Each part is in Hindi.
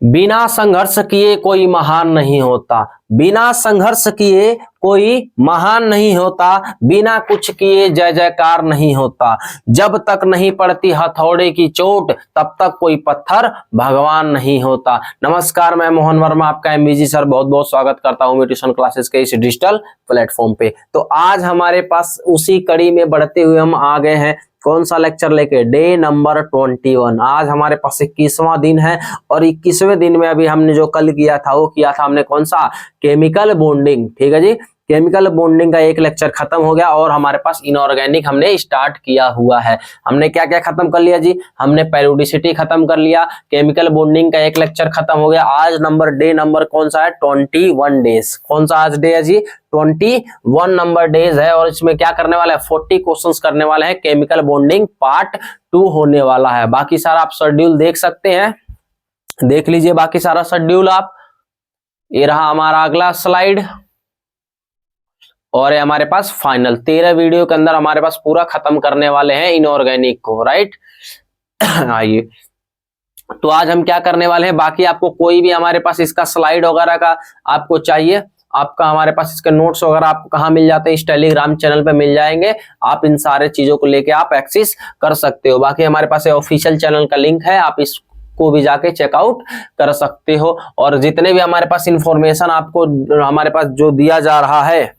बिना संघर्ष किए कोई महान नहीं होता, बिना संघर्ष किए कोई महान नहीं होता, बिना कुछ किए जय जयकार नहीं होता, जब तक नहीं पड़ती हथौड़े की चोट तब तक कोई पत्थर भगवान नहीं होता। नमस्कार, मैं मोहन वर्मा, आपका एमबीजी सर बहुत बहुत स्वागत करता हूं ट्यूशन क्लासेस के इस डिजिटल प्लेटफॉर्म पे। तो आज हमारे पास उसी कड़ी में बढ़ते हुए हम आ गए हैं, कौन सा लेक्चर लेके, डे नंबर 21। आज हमारे पास 21वां दिन है और 21वें दिन में अभी हमने जो कल किया था वो किया था हमने कौन सा, केमिकल बॉन्डिंग। ठीक है जी, केमिकल बॉन्डिंग का एक लेक्चर खत्म हो गया और हमारे पास इनऑर्गेनिक हमने स्टार्ट किया हुआ है। हमने क्या क्या खत्म कर लिया जी, हमने पेरियोडिसिटी खत्म कर लिया, केमिकल बॉन्डिंग का एक लेक्चर खत्म हो गया। आज डे नंबर कौन सा है, 21 डेज। कौन सा आज डे है जी, 21 नंबर डेज है और इसमें क्या करने वाला है, 40 क्वेश्चंस करने वाले हैं। केमिकल बॉन्डिंग पार्ट 2 होने वाला है। बाकी सारा आप शेड्यूल देख सकते हैं, देख लीजिए बाकी सारा शेड्यूल आप। ये रहा हमारा अगला स्लाइड और ये हमारे पास फाइनल 13 वीडियो के अंदर हमारे पास पूरा खत्म करने वाले हैं इनऑर्गेनिक को, राइट। आइए, तो आज हम क्या करने वाले हैं, बाकी आपको कोई भी हमारे पास इसका स्लाइड वगैरह का आपको चाहिए, आपका हमारे पास इसके नोट्स वगैरह आपको कहाँ मिल जाते हैं, इस टेलीग्राम चैनल पे मिल जाएंगे। आप इन सारे चीजों को लेके आप एक्सेस कर सकते हो। बाकी हमारे पास ऑफिशियल चैनल का लिंक है, आप इस को भी जाके चेकआउट कर सकते हो। और जितने भी हमारे पास इंफॉर्मेशन आपको हमारे पास जो दिया जा रहा है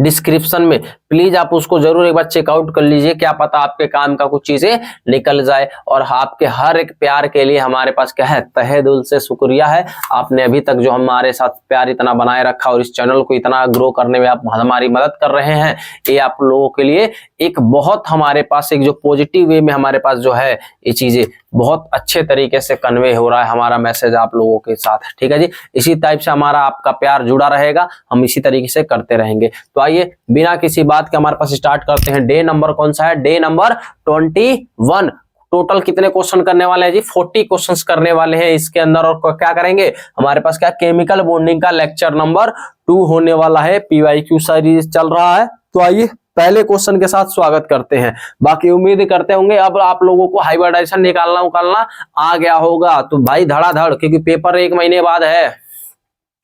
डिस्क्रिप्शन में, प्लीज आप उसको जरूर एक बार चेकआउट कर लीजिए, क्या पता आपके काम का कुछ चीजें निकल जाए। और आपके हर एक प्यार के लिए हमारे पास क्या है, तहे दिल से शुक्रिया है। आपने अभी तक जो हमारे साथ प्यार इतना बनाए रखा और इस चैनल को इतना ग्रो करने में आप हमारी मदद कर रहे हैं, ये आप लोगों के लिए एक बहुत हमारे पास एक जो पॉजिटिव वे में हमारे पास जो है ये चीजें बहुत अच्छे तरीके से कन्वे हो रहा है हमारा मैसेज आप लोगों के साथ। ठीक है जी, इसी टाइप से हमारा आपका प्यार जुड़ा रहेगा, हम इसी तरीके से करते रहेंगे। तो आइए बिना किसी बात के हमारे पास स्टार्ट करते हैं। डे नंबर कौन सा है, डे नंबर 21। टोटल कितने क्वेश्चन करने वाले हैं जी, 40 क्वेश्चंस करने वाले हैं इसके अंदर। और क्या करेंगे हमारे पास, क्या केमिकल बॉन्डिंग का लेक्चर नंबर 2 होने वाला है। पीवाईक्यू सीरीज चल रहा है। तो आइए पहले क्वेश्चन के साथ स्वागत करते हैं। बाकी उम्मीद करते होंगे अब आप लोगों को हाइब्रिडाइजेशन निकालना आ गया होगा। तो भाई धड़ाधड़, क्योंकि पेपर 1 महीने बाद है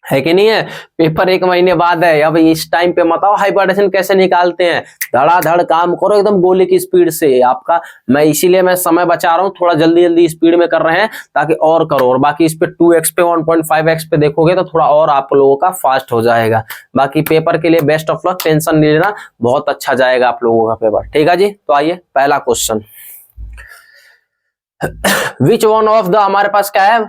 कि नहीं है, पेपर 1 महीने बाद है। अब इस टाइम पे बताओ हाइब्रिडाइजेशन कैसे निकालते हैं, धड़ाधड़ काम करो एकदम गोले की स्पीड से आपका। इसीलिए मैं समय बचा रहा हूँ, थोड़ा जल्दी जल्दी स्पीड में कर रहे हैं ताकि और करो। और बाकी इस पे 2x पे 1.5x पे देखोगे तो थोड़ा और आप लोगों का फास्ट हो जाएगा। बाकी पेपर के लिए बेस्ट ऑफ लक, टेंशन नहीं लेना, बहुत अच्छा जाएगा आप लोगों का पेपर। ठीक है जी, तो आइए पहला question, which one of the, हमारे पास क्या है,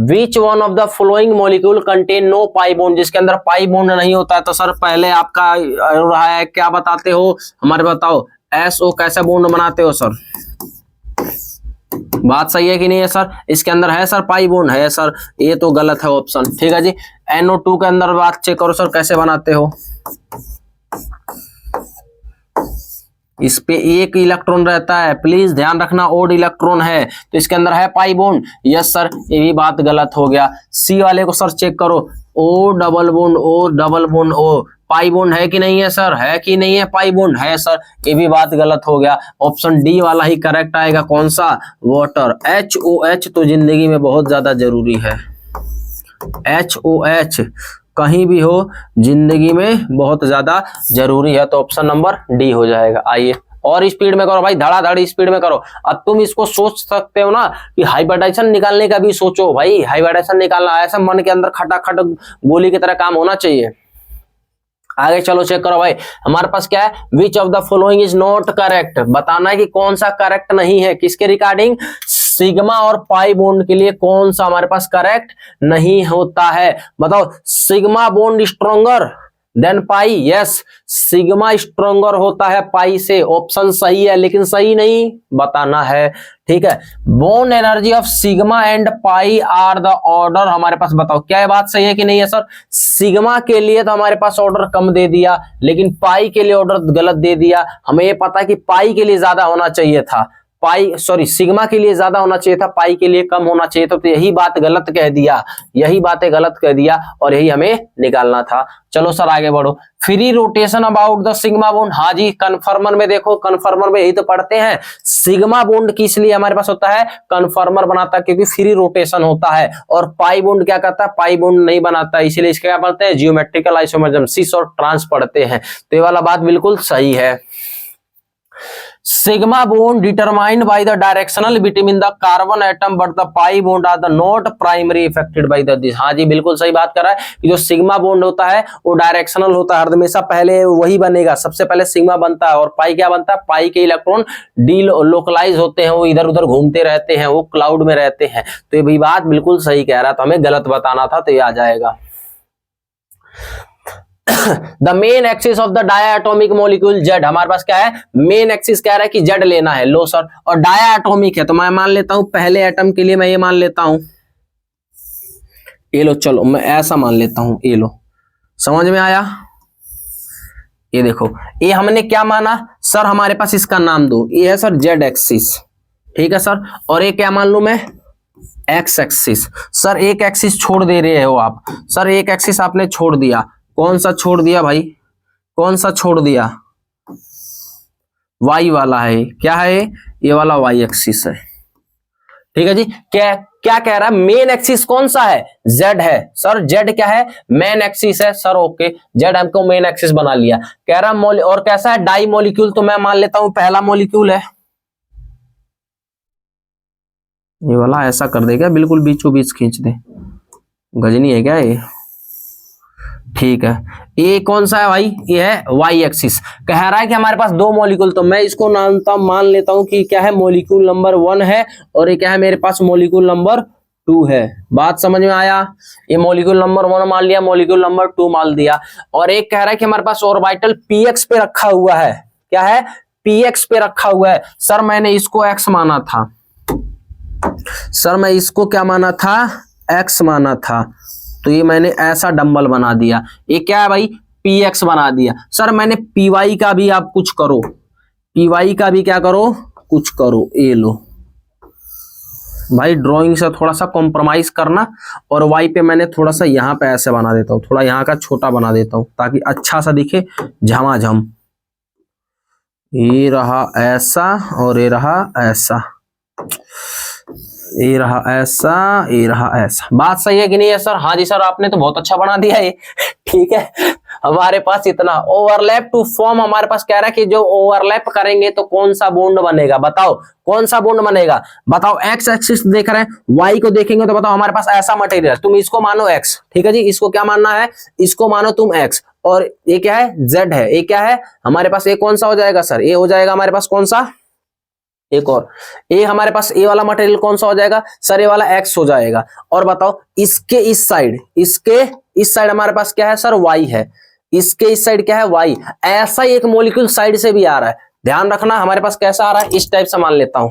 Which one of the following molecule contain no pi bond, जिसके अंदर पाई बॉन्ड नहीं होता है। तो सर पहले आपका रहा है, क्या बताते हो हमारे, बताओ SO कैसे बॉन्ड बनाते हो सर, बात सही है कि नहीं है सर। इसके अंदर है सर पाई बॉन्ड, है सर, ये तो गलत है ऑप्शन। ठीक है जी, NO2 के अंदर बात चेक करो सर कैसे बनाते हो। इस पे एक इलेक्ट्रॉन रहता है, प्लीज ध्यान रखना, ओड इलेक्ट्रॉन है, तो इसके अंदर है पाई बॉन्ड। यस सर, ये भी बात गलत हो गया। सी वाले को सर चेक करो, O double bond O, pi bond है कि नहीं है सर, है कि नहीं है, पाई बॉन्ड है सर, ये भी बात गलत हो गया। ऑप्शन डी वाला ही करेक्ट आएगा, कौन सा, वाटर। HOH तो जिंदगी में बहुत ज्यादा जरूरी है, HOH कहीं भी हो जिंदगी में बहुत ज्यादा जरूरी है, तो ऑप्शन नंबर डी हो जाएगा। आइए और स्पीड में करो भाई, धड़ाधड़ स्पीड में करो। अब तुम इसको सोच सकते हो ना कि हाइब्रिडाइजेशन निकालने का भी सोचो भाई, हाइब्रिडाइजेशन निकालना ऐसा मन के अंदर खटाखट गोली की तरह काम होना चाहिए। आगे चलो चेक करो भाई, हमारे पास क्या है, which of the following is not correct, बताना है कि कौन सा करेक्ट नहीं है, किसके रिगार्डिंग, सिग्मा और पाई बॉन्ड के लिए कौन सा हमारे पास करेक्ट नहीं होता है। बताओ, sigma bond stronger than pi, yes, sigma stronger होता है पाई से, ऑप्शन सही है, लेकिन सही नहीं बताना है। ठीक है, bond energy of sigma and pi are the order, हमारे पास बताओ क्या ये बात सही है कि नहीं है सर। सिग्मा के लिए तो हमारे पास ऑर्डर कम दे दिया, लेकिन पाई के लिए ऑर्डर गलत दे दिया। हमें ये पता है कि पाई के लिए ज्यादा होना चाहिए था, पाई सॉरी सिग्मा के लिए ज्यादा होना चाहिए था, पाई के लिए कम होना चाहिए था। तो यही बात गलत कह दिया, यही बातें गलत कह दिया और यही हमें निकालना था। चलो सर आगे बढ़ो। Free rotation about the sigma bond, हाँ जी कन्फर्मर में देखो, कन्फर्मर में यही तो पढ़ते हैं। सिग्मा बॉन्ड किस लिए हमारे पास होता है, कन्फर्मर बनाता है क्योंकि फ्री रोटेशन होता है। और पाई बॉन्ड क्या करता है, पाई बॉन्ड नहीं बनाता, इसीलिए इसके क्या पढ़ते हैं, जियोमेट्रिकल आइसोमरिज्म, सिस और ट्रांस पढ़ते हैं। तो ये वाला बात बिल्कुल सही है। Sigma bond determined by the directional between the carbon atom but the pi bond are the not primary affected by the this. हाँ जी बिल्कुल सही बात कर रहा है कि जो सिग्मा बॉन्ड होता है वो डायरेक्शनल होता है, हमेशा पहले वही बनेगा, सबसे पहले सिग्मा बनता है। और पाई क्या बनता है, पाई के इलेक्ट्रॉन डी लोकलाइज होते हैं, वो इधर उधर घूमते रहते हैं, वो क्लाउड में रहते हैं। तो ये भी बात बिल्कुल सही कह रहा है, तो हमें गलत बताना था, तो ये आ जाएगा। The main axis of the diatomic molecule Z, हमारे पास क्या है, मेन एक्सिस कह रहा है कि जेड लेना है, लो सर। और डायटोमिक है तो मैं मान लेता हूं पहले एटम के लिए मैं ये मान लेता हूं, ये लो, चलो मैं ऐसा मान लेता हूं, ये लो, समझ में आया। ये देखो ये हमने क्या माना सर, हमारे पास इसका नाम दो, ये है सर जेड एक्सिस, ठीक है सर। और ये क्या मान लू मैं, एक्स एक्सिस। सर एक एक्सिस छोड़ दे रहे हो आप, सर एक एक्सिस आपने छोड़ दिया, कौन सा छोड़ दिया भाई, कौन सा छोड़ दिया, वाई वाला है, क्या है ये वाला वाई एक्सिस है, ठीक है जी। क्या क्या कह रहा है, मेन एक्सिस कौन सा है, जेड है सर, जेड क्या है, मेन एक्सिस है सर, ओके जेड हमको मेन एक्सिस बना लिया। कह रहा और कैसा है, डाई मॉलिक्यूल, तो मैं मान लेता हूं पहला मॉलिक्यूल है, ये वाला ऐसा कर देगा बिल्कुल बीचों बीच खींच दे, गजनी है क्या ये, ठीक है। ये कौन सा है भाई, ये है वाई एक्सिस। कह रहा है कि हमारे पास दो मॉलिक्यूल, तो मैं इसको मान लेता हूं कि क्या है, मॉलिक्यूल नंबर 1 है और ये क्या है मेरे पास मॉलिक्यूल नंबर 2 है। बात समझ में आया, ये मॉलिक्यूल नंबर 1 मान लिया, मॉलिक्यूल नंबर 2 मान दिया। और एक कह रहा है कि हमारे पास ऑर्बिटल px पे रखा हुआ है, क्या है, px पे रखा हुआ है। सर मैंने इसको x माना था, सर मैं इसको क्या माना था, x माना था, तो ये मैंने ऐसा डंबल बना दिया। ये क्या है भाई, px बना दिया। सर मैंने py का भी आप कुछ करो, py का भी क्या करो, कुछ करो, ये लो भाई, ड्राइंग से थोड़ा सा कॉम्प्रोमाइज करना। और y पे मैंने थोड़ा सा यहाँ पे ऐसे बना देता हूँ, थोड़ा यहाँ का छोटा बना देता हूँ ताकि अच्छा सा दिखे, झमाझम। ये रहा ऐसा और ये रहा ऐसा, ये रहा ऐसा, ये रहा ऐसा। बात सही है कि नहीं है सर, हाँ जी सर आपने तो बहुत अच्छा बना दिया ये, ठीक है। हमारे पास इतना ओवरलैप टू फॉर्म, हमारे पास कह रहा है कि जो ओवरलैप करेंगे तो कौन सा बॉन्ड बनेगा, बताओ कौन सा बॉन्ड बनेगा, बताओ। एक्स एक्सिस देख रहे हैं, वाई को देखेंगे तो बताओ हमारे पास ऐसा मटेरियल, तुम इसको मानो एक्स, ठीक है जी, इसको क्या मानना है, इसको मानो तुम एक्स, और ये क्या है, जेड है, ये क्या है हमारे पास, ये कौन सा हो जाएगा सर, ये हो जाएगा हमारे पास कौन सा, एक और ये हमारे पास ये वाला मटेरियल कौन सा हो जाएगा सर, ये वाला एक्स हो जाएगा। और बताओ इसके इस साइड, इसके इस साइड हमारे पास क्या है सर, वाई है, इसके इस साइड क्या है, वाई। ऐसा ही एक मॉलिक्यूल साइड से भी आ रहा है, ध्यान रखना हमारे पास कैसा आ रहा है, इस टाइप से मान लेता हूं,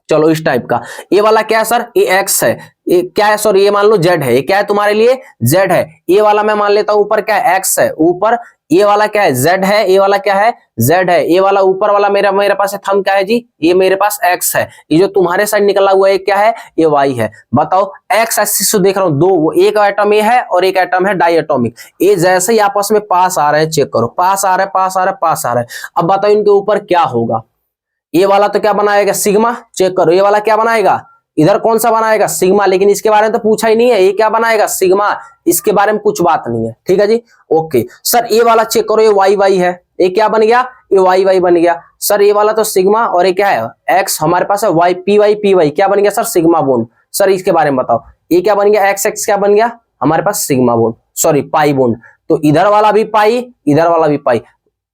चलो इस टाइप का। ये वाला क्या है सर, ये एक्स है, ये क्या है सॉरी, ये मान लो जेड है, ये क्या है तुम्हारे लिए, जेड है। ये वाला मैं मान लेता हूं ऊपर क्या है, एक्स है ऊपर, ये वाला क्या है, जेड है, ये वाला क्या है, जेड है। ये वाला ऊपर वाला मेरे पास है थंब, क्या है जी, ये मेरे पास एक्स है। ये जो तुम्हारे साइड निकला हुआ है क्या है, ये वाई है। बताओ एक्स एक्सिस से देख रहा हूं, दो, वो एक एटम ये है और एक एटम है डायटोमिक, ये जैसे ही आपस में पास आ रहे हैं, चेक करो, पास आ रहा है, पास आ रहा है, पास आ रहा है। अब बताओ इनके ऊपर क्या होगा, ये वाला तो क्या बनाएगा, सिग्मा, चेक करो, ये वाला क्या बनाएगा, इधर कौन सा बनाएगा, सिग्मा। लेकिन इसके बारे में तो पूछा ही नहीं है, ये क्या बनाएगा, सिग्मा, इसके बारे में कुछ बात नहीं है, ठीक है जी, ओके। सर ये वाला चेक करो, ये वाई वाई है, ये क्या बन गया, ये वाई वाई बन गया। सर ये वाला तो सिग्मा और ये क्या है, एक्स, हमारे पास है वाई, पी वाई क्या बन गया सर, सिग्मा बॉन्ड। सर इसके बारे में बताओ, ये क्या बन गया, एक्स एक्स क्या बन गया हमारे पास, sigma bond, sorry pi bond. तो इधर वाला भी पाई, इधर वाला भी पाई,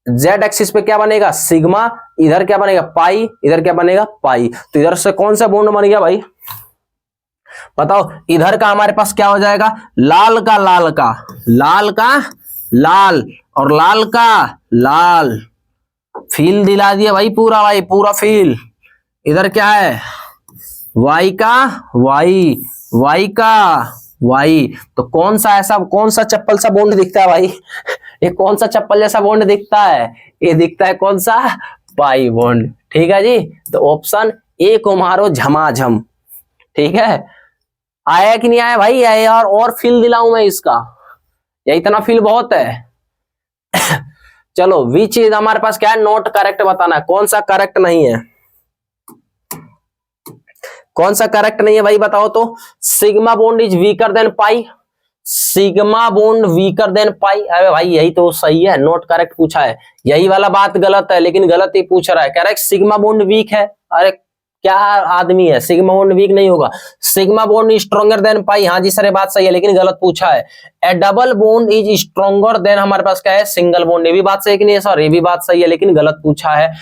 जेड एक्सिस पे क्या बनेगा, सिग्मा, इधर क्या बनेगा, पाई, इधर क्या बनेगा, पाई। तो इधर से कौन सा बॉन्ड बन गया भाई, बताओ। इधर का हमारे पास क्या हो जाएगा, लाल का लाल का लाल का लाल और लाल का लाल, फील दिला दिया भाई पूरा, भाई पूरा फील। इधर क्या है, वाई का वाई, वाई का वाई। तो कौन सा ऐसा, कौन सा चप्पल सा बॉन्ड दिखता है भाई, ये कौन सा चप्पल जैसा बॉन्ड दिखता है, ये दिखता है कौन सा, पाई बॉन्ड, ठीक है जी। तो ऑप्शन ए को मारो झमाझम। ठीक है, आया कि नहीं आया भाई? आया यार, और फील दिलाऊं मैं इसका? या इतना फील बहुत है? चलो, विच इज हमारे पास क्या है? नॉट करेक्ट बताना है। कौन सा करेक्ट नहीं है? कौन सा करेक्ट नहीं है भाई बताओ तो? Sigma bond is weaker than pi. Sigma bond weaker than pi. अरे भाई यही तो सही है, नॉट करेक्ट पूछा है। यही वाला बात गलत है, लेकिन गलत ही पूछ रहा है। कह रहा है सिग्मा बॉन्ड वीक है। अरे क्या आदमी है, सिग्मा बॉन्ड वीक नहीं होगा, sigma bond stronger than pi. हाँ जी सर, ये बात सही है, लेकिन गलत पूछा है। A double bond is stronger than हमारे पास क्या है? Single bond. ये भी बात सही कि नहीं है सर? ये भी बात सही है, लेकिन गलत पूछा है।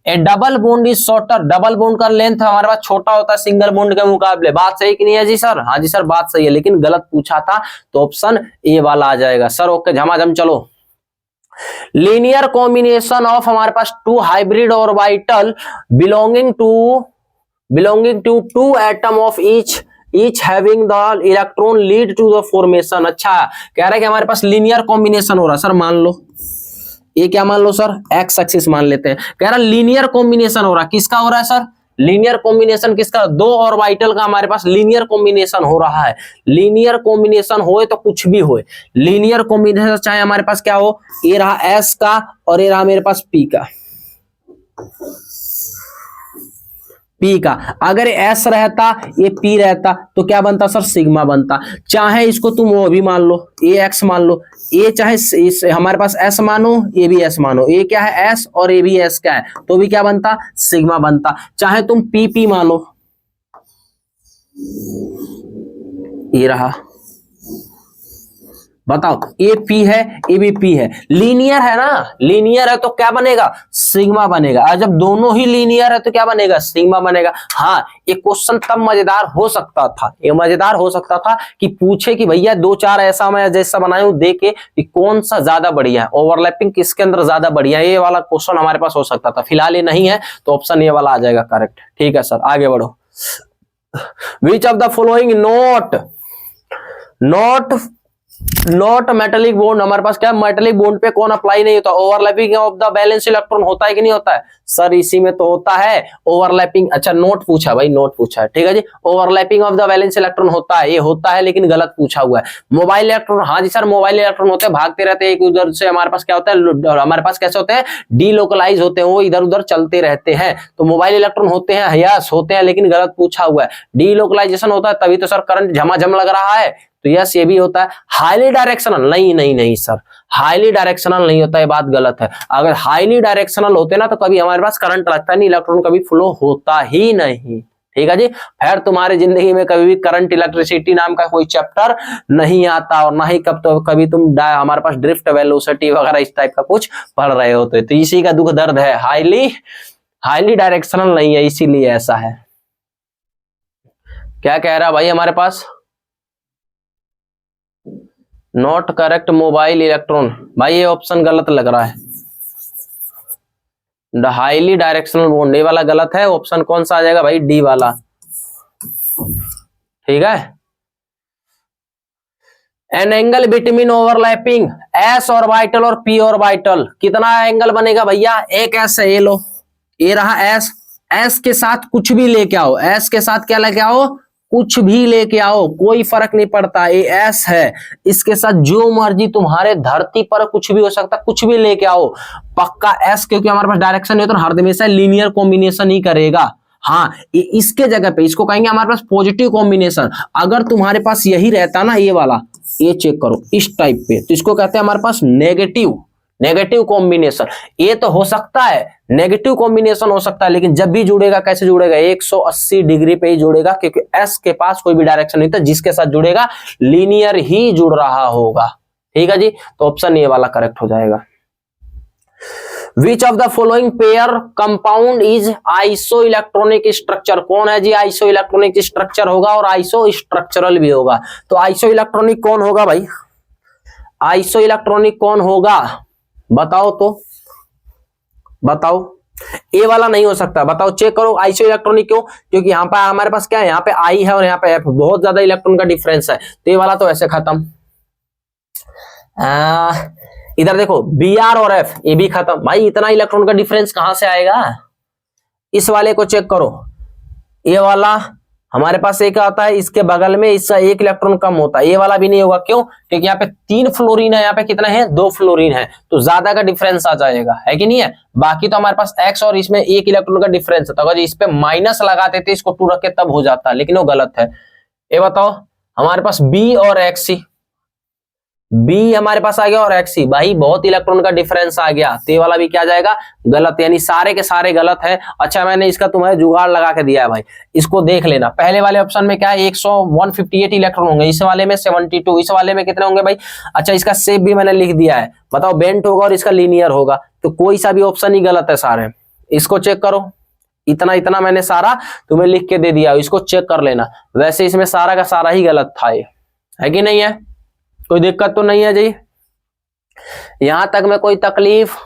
A double bond is shorter. Double bond का लेंथ हमारे पास छोटा होता है सिंगल बॉन्ड के मुकाबले। बात सही कि नहीं है जी सर? हाँ जी सर, बात सही है, लेकिन गलत पूछा था, तो ऑप्शन ए वाला आ जाएगा सर। ओके, झमाझम चलो। लीनियर कॉम्बिनेशन ऑफ हमारे पास two hybrid orbital belonging to two atom of each having the electron lead to the formation। अच्छा, कह रहा है कि हमारे पास लीनियर कॉम्बिनेशन हो रहा है सर। मान लो ये क्या मान लो सर? एक्स एक्सिस मान लेते हैं। कह रहा लीनियर कॉम्बिनेशन हो रहा है। किसका हो रहा है सर? लीनियर कॉम्बिनेशन किसका? दो ऑर्बिटल का हमारे पास लीनियर कॉम्बिनेशन हो रहा है। लीनियर कॉम्बिनेशन होए तो कुछ भी होए, लीनियर कॉम्बिनेशन चाहे हमारे पास क्या हो, ये रहा एस का और ये रहा मेरे पास पी का। पी का अगर एस रहता, ये पी रहता, तो क्या बनता सर? सिग्मा बनता। चाहे इसको तुम वो भी मान लो, ए एक्स मान लो, ये चाहे हमारे पास एस मानो, ये भी एस मानो, ये क्या है? एस, और ये भी एस का है, तो भी क्या बनता? सिग्मा बनता। चाहे तुम पी पी मानो, ये रहा, बताओ, ये पी है, ये भी पी है, लीनियर है ना? लीनियर है तो क्या बनेगा? सिग्मा बनेगा। और जब दोनों ही लीनियर है तो क्या बनेगा? सिग्मा बनेगा। हाँ, ये क्वेश्चन तब मजेदार हो सकता था, ये मजेदार हो सकता था कि पूछे कि भैया दो चार ऐसा मैं जैसा बनाया हूं, देखे कि कौन सा ज्यादा बढ़िया है, ओवरलैपिंग किसके अंदर ज्यादा बढ़िया है। ये वाला क्वेश्चन हमारे पास हो सकता था। फिलहाल ये नहीं है, तो ऑप्शन ये वाला आ जाएगा करेक्ट। ठीक है सर, आगे बढ़ो। Which of the following not metallic bond, हमारे पास क्या? मेटेलिक बॉन्ड पे कौन अप्लाई नहीं होता? Overlapping of the balance electron होता है कि नहीं होता है सर? इसी में तो होता है ओवरलैपिंग। अच्छा, नोट पूछा भाई, नोट पूछा है, ठीक है जी। Overlapping of the balance electron होता है, ये होता है, लेकिन गलत पूछा हुआ है। मोबाइल इलेक्ट्रॉन, हाँ जी सर, मोबाइल इलेक्ट्रॉन होते हैं, भागते रहते हैं एक उधर से। हमारे पास क्या होता है? हमारे पास कैसे होते हैं? डीलोकलाइज होते हैं, वो इधर उधर चलते रहते हैं, तो मोबाइल इलेक्ट्रॉन होते हैं, यस होते हैं, लेकिन गलत पूछा हुआ है। डीलोकलाइजेशन होता है तभी तो सर करंट झमाझम लग रहा है, तो यस ये भी होता है। हाईली डायरेक्शनल नहीं सर, हाईली डायरेक्शनल नहीं होता, ये बात गलत है। अगर हाईली डायरेक्शनल होते ना तो कभी हमारे पास करंट लगता नहीं, इलेक्ट्रॉन कभी फ्लो होता ही नहीं। ठीक है जी। फिर तुम्हारी जिंदगी में कभी भी करंट इलेक्ट्रिसिटी नाम का कोई चैप्टर नहीं आता, और ना ही कभी तुम हमारे पास ड्रिफ्ट वेलोसिटी वगैरह इस टाइप का कुछ पढ़ रहे होते, तो इसी का दुख दर्द है। हाईली डायरेक्शनल नहीं है, इसीलिए ऐसा है। क्या कह रहा भाई हमारे पास? Not correct mobile electron. भाई ये ऑप्शन गलत लग रहा है, हाईली डायरेक्शनल बॉन्ड, ये वाला गलत है। ऑप्शन कौन सा आ जाएगा भाई? डी वाला। ठीक है। An angle between overlapping S orbital और पी ऑर्बिटल, कितना एंगल बनेगा भैया? एक एस है, ये लो, ये रहा एस। एस के साथ कुछ भी लेके आओ, एस के साथ क्या लेके आओ? कुछ भी लेके आओ, कोई फर्क नहीं पड़ता। ये एस है, इसके साथ जो मर्जी तुम्हारे धरती पर कुछ भी हो सकता, कुछ भी लेके आओ, पक्का एस, क्योंकि हमारे पास डायरेक्शन नहीं होता, हर हमेशा लीनियर कॉम्बिनेशन ही करेगा। हाँ, इसके जगह पे इसको कहेंगे हमारे पास पॉजिटिव कॉम्बिनेशन। अगर तुम्हारे पास यही रहता ना, ये वाला, ये चेक करो इस टाइप पे, तो इसको कहते हैं हमारे पास नेगेटिव कॉम्बिनेशन। ये तो हो सकता है, नेगेटिव कॉम्बिनेशन हो सकता है, लेकिन जब भी जुड़ेगा कैसे जुड़ेगा? 180 डिग्री पे ही जुड़ेगा, क्योंकि एस के पास कोई भी डायरेक्शन नहीं था, जिसके साथ जुड़ेगा लीनियर ही जुड़ रहा होगा। ठीक है जी, तो ऑप्शन ये वाला करेक्ट हो जाएगा। Which of the following pair compound is iso electronic structure? कौन है जी आइसो इलेक्ट्रॉनिक स्ट्रक्चर? होगा और आइसो स्ट्रक्चरल भी होगा। तो आइसो इलेक्ट्रॉनिक कौन होगा भाई? आइसो इलेक्ट्रॉनिक कौन होगा बताओ तो, बताओ। ए वाला नहीं हो सकता, बताओ, चेक करो। आइसो इलेक्ट्रॉनिक क्यों? क्योंकि यहाँ पे हमारे पास क्या है? यहाँ पे आई है और यहाँ पे एफ, बहुत ज्यादा इलेक्ट्रॉन का डिफरेंस है, तो ये वाला तो ऐसे खत्म। इधर देखो बी आर और एफ, ये भी खत्म। भाई इतना इलेक्ट्रॉन का डिफरेंस कहां से आएगा? इस वाले को चेक करो, ये वाला हमारे पास एक आता है, इसके बगल में इसका एक इलेक्ट्रॉन कम होता है, ये वाला भी नहीं होगा, क्यों? क्योंकि यहाँ पे 3 फ्लोरीन है, यहाँ पे कितना है 2 फ्लोरीन है, तो ज्यादा का डिफरेंस आ जाएगा, है कि नहीं है। बाकी तो हमारे पास x और इसमें एक इलेक्ट्रॉन का डिफरेंस है, तो अगर इस पे माइनस लगाते थे इसको 2 रख के तब हो जाता, लेकिन वो गलत है। ये बताओ हमारे पास B और XC, B हमारे पास आ गया और XC, भाई बहुत इलेक्ट्रॉन का डिफरेंस आ गया, तो ये वाला भी क्या जाएगा गलत, यानी सारे के सारे गलत है। अच्छा मैंने इसका तुम्हें जुगाड़ लगा के दिया है भाई, इसको देख लेना। पहले वाले ऑप्शन में क्या है 158 इलेक्ट्रॉन होंगे, इस वाले में 72, इस वाले में कितने होंगे भाई। अच्छा इसका शेप भी मैंने लिख दिया है, बताओ बेंट होगा और इसका लीनियर होगा, तो कोई सा भी ऑप्शन ही गलत है सारे। इसको चेक करो, इतना इतना मैंने सारा तुम्हें लिख के दे दिया, इसको चेक कर लेना। वैसे इसमें सारा का सारा ही गलत था, ये है कि नहीं है, कोई दिक्कत तो नहीं है जी, यहां तक में कोई तकलीफ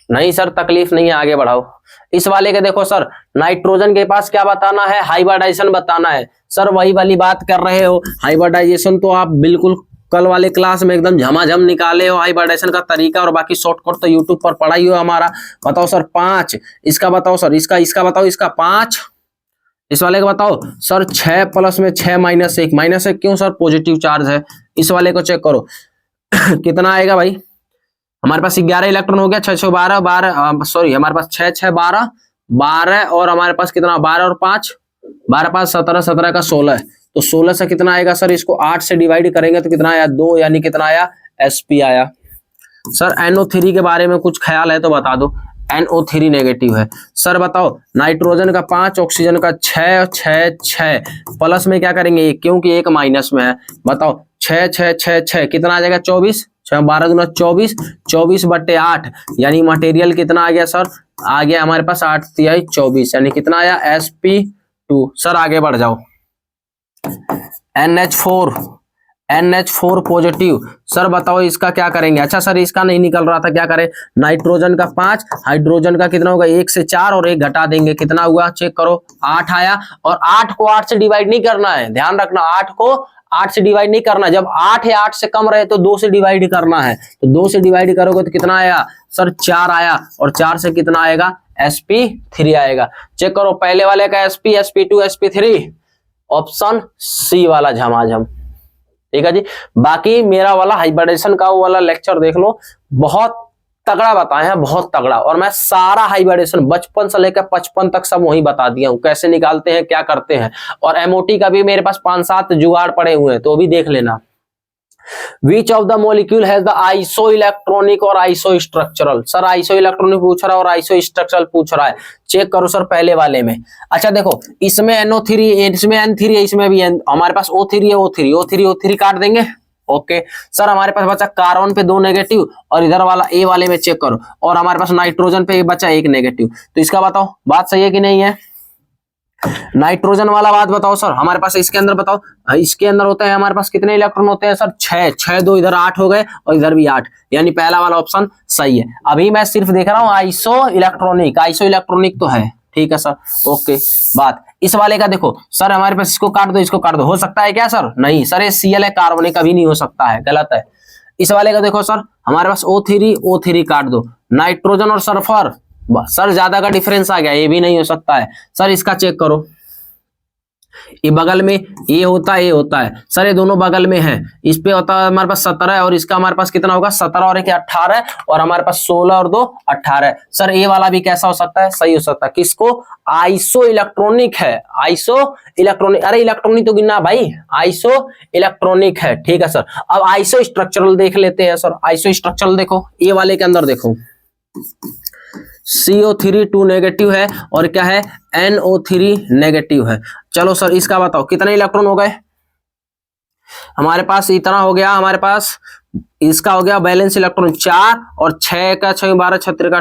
नहीं? सर तकलीफ नहीं है, आगे बढ़ाओ। इस वाले के देखो सर, नाइट्रोजन के पास क्या बताना है, हाइब्रिडाइजेशन बताना है। सर वही वाली बात कर रहे हो, हाइब्रिडाइजेशन तो आप बिल्कुल कल वाले क्लास में एकदम झमाझम निकाले हो, हाइब्रिडाइजेशन का तरीका और बाकी शॉर्टकट तो यूट्यूब पर पढ़ा ही हो हमारा। बताओ सर 5, इसका बताओ सर, इसका बताओ, इसका 5, इस वाले का बताओ सर 6 प्लस में 6 माइनस 1, माइनस 1 क्यों सर, पॉजिटिव चार्ज है। इस वाले को चेक करो कितना आएगा भाई, हमारे पास 11 इलेक्ट्रॉन हो गया, 6 6 12 12, सॉरी हमारे पास 6 6 12 12 और हमारे पास कितना 12 और 5 12 5 17 17 का 16, तो 16 से कितना आएगा सर, इसको 8 से डिवाइड करेंगे तो कितना आया 2, यानी कितना आया Sp आया। सर NO3 के बारे में कुछ ख्याल है तो बता दो, NO3 नेगेटिव है। सर बताओ नाइट्रोजन का 5, ऑक्सीजन का 6 6 6, प्लस में क्या करेंगे क्योंकि एक माइनस में है, बताओ 6 6 6 6 कितना आ जाएगा 24, 6 12 दूना 24, 24/8, यानी मटेरियल कितना आ गया सर, आ गया हमारे पास 8 तिहाई 24, यानी कितना आया Sp2। सर आगे बढ़ जाओ, NH4 पॉजिटिव, सर बताओ इसका क्या करेंगे। अच्छा सर इसका नहीं निकल रहा था, क्या करें, नाइट्रोजन का 5, हाइड्रोजन का कितना होगा 1 से 4 और 1 घटा देंगे, कितना हुआ चेक करो 8 आया। और 8 को 8 से डिवाइड नहीं करना है, ध्यान रखना, 8 को 8 से डिवाइड नहीं करना, जब 8 है 8 से कम रहे तो 2 से डिवाइड करना है, तो 2 से डिवाइड करोगे तो कितना आया सर 4 आया, और 4 से कितना आएगा Sp3 आएगा। चेक करो पहले वाले का Sp, Sp2, Sp3, option C वाला झमाझम, ठीक है जी। बाकी मेरा वाला हाइब्रिडेशन का वो वाला लेक्चर देख लो, बहुत तगड़ा बताए हैं, बहुत तगड़ा, और मैं सारा हाइब्रिडेशन बचपन से लेकर 55 तक सब वही बता दिया हूं, कैसे निकालते हैं क्या करते हैं। और एमओटी का भी मेरे पास 5-7 जुगाड़ पड़े हुए हैं, तो भी देख लेना। Which of the molecule has the iso electronic और isostructural, sir isoelectronic पूछ रहा है और आइसो स्ट्रक्चरल पूछ रहा है, चेक करो सर पहले वाले में। अच्छा देखो इसमें NO3, इसमें N3 है, इसमें भी हमारे पास O3 है, O3 काट देंगे, ओके। सर हमारे पास बचा कार्बन पे 2 नेगेटिव और इधर वाला ए वाले में चेक करो, और हमारे पास नाइट्रोजन पे बचा 1 नेगेटिव, तो इसका बताओ बात सही है कि नहीं है। नाइट्रोजन वाला बात बताओ सर, हमारे पास इसके अंदर बताओ, इसके अंदर होता है हमारे पास कितने इलेक्ट्रॉन होते हैं सर 6 6 2 इधर 8 हो गए और इधर भी 8, यानी पहला वाला ऑप्शन सही है। अभी मैं सिर्फ देख रहा हूं आइसो इलेक्ट्रॉनिक तो है, ठीक है सर, ओके। बात इस वाले का देखो सर, हमारे पास इसको काट दो, इसको काट दो, हो सकता है क्या सर, नहीं सर ये Cl है, कार्बनिक कभी नहीं हो सकता है, गलत है। इस वाले का देखो सर, हमारे पास O3 काट दो, नाइट्रोजन और सल्फर, सर ज्यादा का डिफरेंस आ गया, ये भी नहीं हो सकता है। सर इसका चेक करो, ये बगल में ये होता है सर, ये दोनों बगल में है, इस पे होता है हमारे पास 17 और इसका हमारे पास कितना होगा 17 और 1 18, और हमारे पास 16 और 2 18। सर ये वाला भी कैसा हो सकता है, सही हो सकता है, किसको, आइसो इलेक्ट्रॉनिक है, आइसो इलेक्ट्रॉनिक, अरे इलेक्ट्रॉनिक तो गिनना भाई, आइसो इलेक्ट्रॉनिक है, ठीक है सर। अब आइसो स्ट्रक्चरल देख लेते हैं सर, आइसो स्ट्रक्चरल देखो, ये वाले के अंदर देखो CO3 2 नेगेटिव है और क्या है NO3 नेगेटिव है। चलो सर इसका बताओ कितने इलेक्ट्रॉन हो गए, हमारे पास इतना हो गया, हमारे पास इसका हो गया बैलेंस इलेक्ट्रॉन 4 और 6 का 6 12 36 का